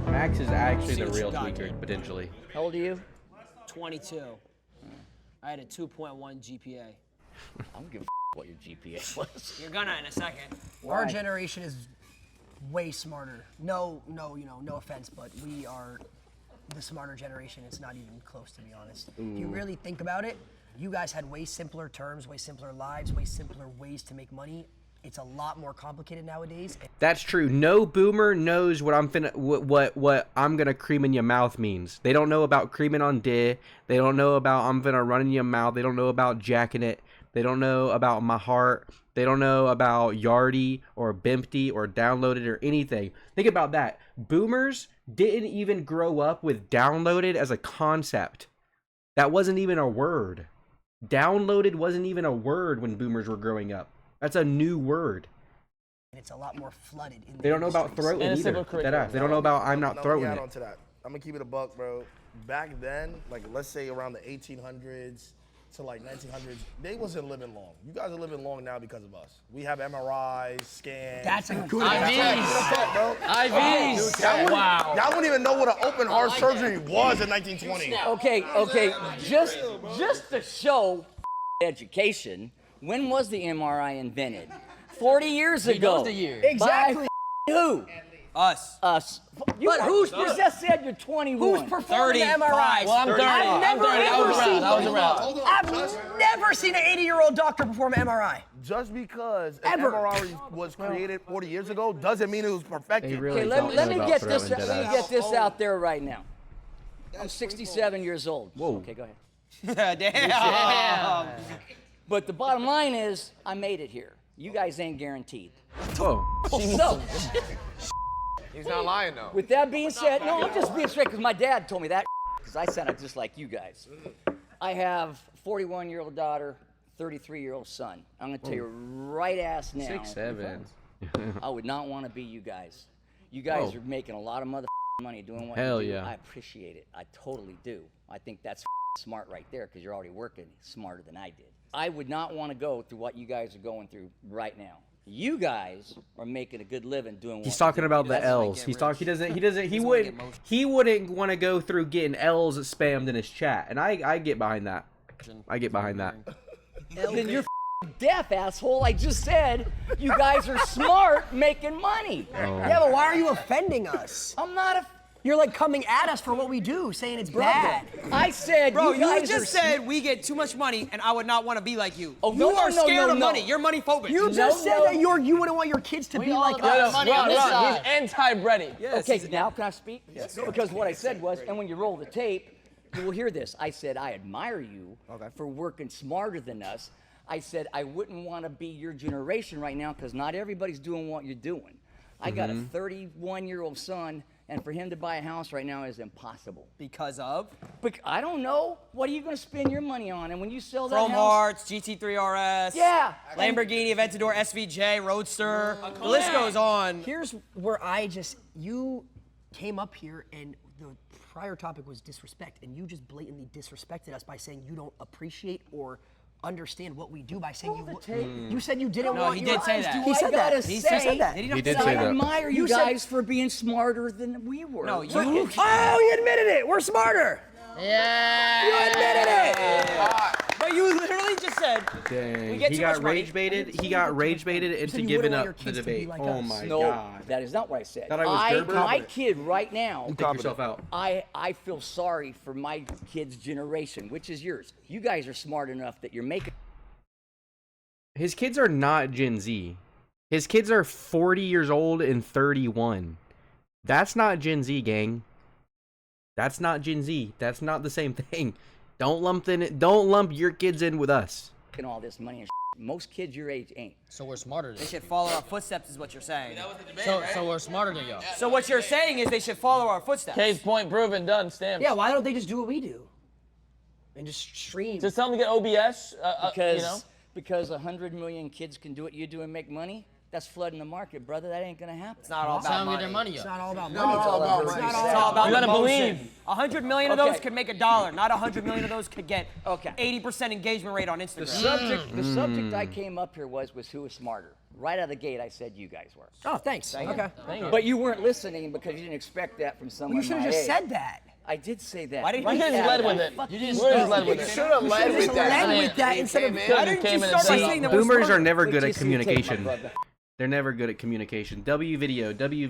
Max is actually See the what you real got, tweaker dude. potentially. How old are you? 22. I had a 2.1 GPA. I don't give a what your GPA was. You're gonna in a second. Our generation is way smarter. No offense, but we are the smarter generation. It's not even close, to be honest. If you really think about it, you guys had way simpler terms, way simpler lives, way simpler ways to make money. It's a lot more complicated nowadays. That's true. No boomer knows what what I'm gonna cream in your mouth means. They don't know about creaming on dick. They don't know about I'm gonna run in your mouth. They don't know about jacking it. They don't know about my heart. They don't know about Yardy or Bimpty or Downloaded or anything. Think about that. Boomers didn't even grow up with Downloaded as a concept. That wasn't even a word. Downloaded wasn't even a word when boomers were growing up. That's a new word. It's a lot more flooded. In They don't know about throating either. They don't know about I'm not throating add it. on to that. I'm gonna keep it a buck, bro. Back then, like let's say around the 1800s to like 1900s, they wasn't living long. You guys are living long now because of us. We have MRIs, scans. That's a good IVs. Wow. Y'all wouldn't even know what an open heart surgery was in 1920. Okay. Just to show education, when was the MRI invented? 40 years ago. knows the year. Exactly. By who? Us. Us. But you just said you're 21. Who's performing the MRIs? Well, I'm 30. I've never ever seen. I was around. I've never seen an 80-year-old doctor perform an MRI. Just because an MRI was created 40 years ago doesn't mean it was perfected. Okay, let me get this out there right now. I'm 67 years old. Whoa. Okay, go ahead. Damn. But the bottom line is, I made it here. You guys ain't guaranteed. Whoa. So, He's not lying though. with that being said, no, I'm just being straight because my dad told me that because I sounded just like you guys. I have a 41-year-old daughter, 33-year-old son. I'm going to tell you right ass now. 6'7". I would not want to be you guys. You guys are making a lot of money doing what Hell you do. yeah. I appreciate it. I totally do. I think that's smart right there because you're already working smarter than I did. I would not want to go through what you guys are going through right now. You guys are making a good living doing what He's talking about the L's. He wouldn't want to go through getting L's spammed in his chat. And I get behind that. I get behind that. Then you're deaf, asshole. I just said you guys are smart making money. Yeah, but why are you offending us? I'm not You're like coming at us for what we do, saying it's bad. I said, Bro, you guys just said we get too much money, and I would not want to be like you. Oh, you no, are no, scared no, of no. money. You're money phobic. You just said that you wouldn't want your kids to be like us. Ron, he's anti-Brady. Okay, now can I speak? Yes. Because what I said was, and when you roll the tape, you will hear this. I said, I admire you for working smarter than us. I said, I wouldn't want to be your generation right now because not everybody's doing what you're doing. I got a 31-year-old son, and for him to buy a house right now is impossible. Because of? I don't know. What are you going to spend your money on? And when you sell that Chrome house... Hearts, GT3 RS, Yeah. Lamborghini Aventador SVJ, Roadster. The list goes on. Here's where you came up here and the prior topic was disrespect, and you just blatantly disrespected us by saying you don't appreciate or understand what we do by saying you said you didn't want he your did say eyes that. to- He said that. He said that. He did say that. I admire you guys for being smarter than we were. No, Oh, you admitted it. We're smarter. Yeah. You admitted it. But you literally just said we get He too got much money. rage baited. He got rage baited into you giving wouldn't want up your the kids to be debate. like Oh us. my No, god. that is not what I said. Thought I was Gerber? My kid right now, Take yourself out. I feel sorry for my kid's generation, which is yours. You guys are smart enough that you're making. His kids are not Gen Z. His kids are 40 years old and 31. That's not Gen Z, gang. That's not Gen Z. That's not the same thing. Don't lump your kids in with us. All this money and most kids your age ain't. So we're smarter They should follow our footsteps, is what you're saying. So we're smarter than y'all. So what you're saying is they should follow our footsteps. Case point proven, done, stamped. Yeah, why don't they just do what we do and just stream? Just tell them to get OBS. Because you know? because 100 million kids can do what you do and make money. That's flooding the market, brother. That ain't gonna happen. It's not all about money. It's not all about No, money. it's all about It's money. not all It's about all about You gotta emotion. believe. 100 million of those could make $1. Not 100 million of those could get 80% engagement rate on Instagram. The subject I came up here was who was smarter. Right out of the gate, I said you guys were. Oh, thanks. Okay. But you weren't listening because you didn't expect that from someone. You should have just said that. I did say that. Why didn't Why you can't you led with it? You just led with it. Should have led with that. Led with that instead of. Why didn't you start by saying that we're Boomers smarter? are never good Wait at till you see the tape, my communication. brother. They're never good at communication. W video,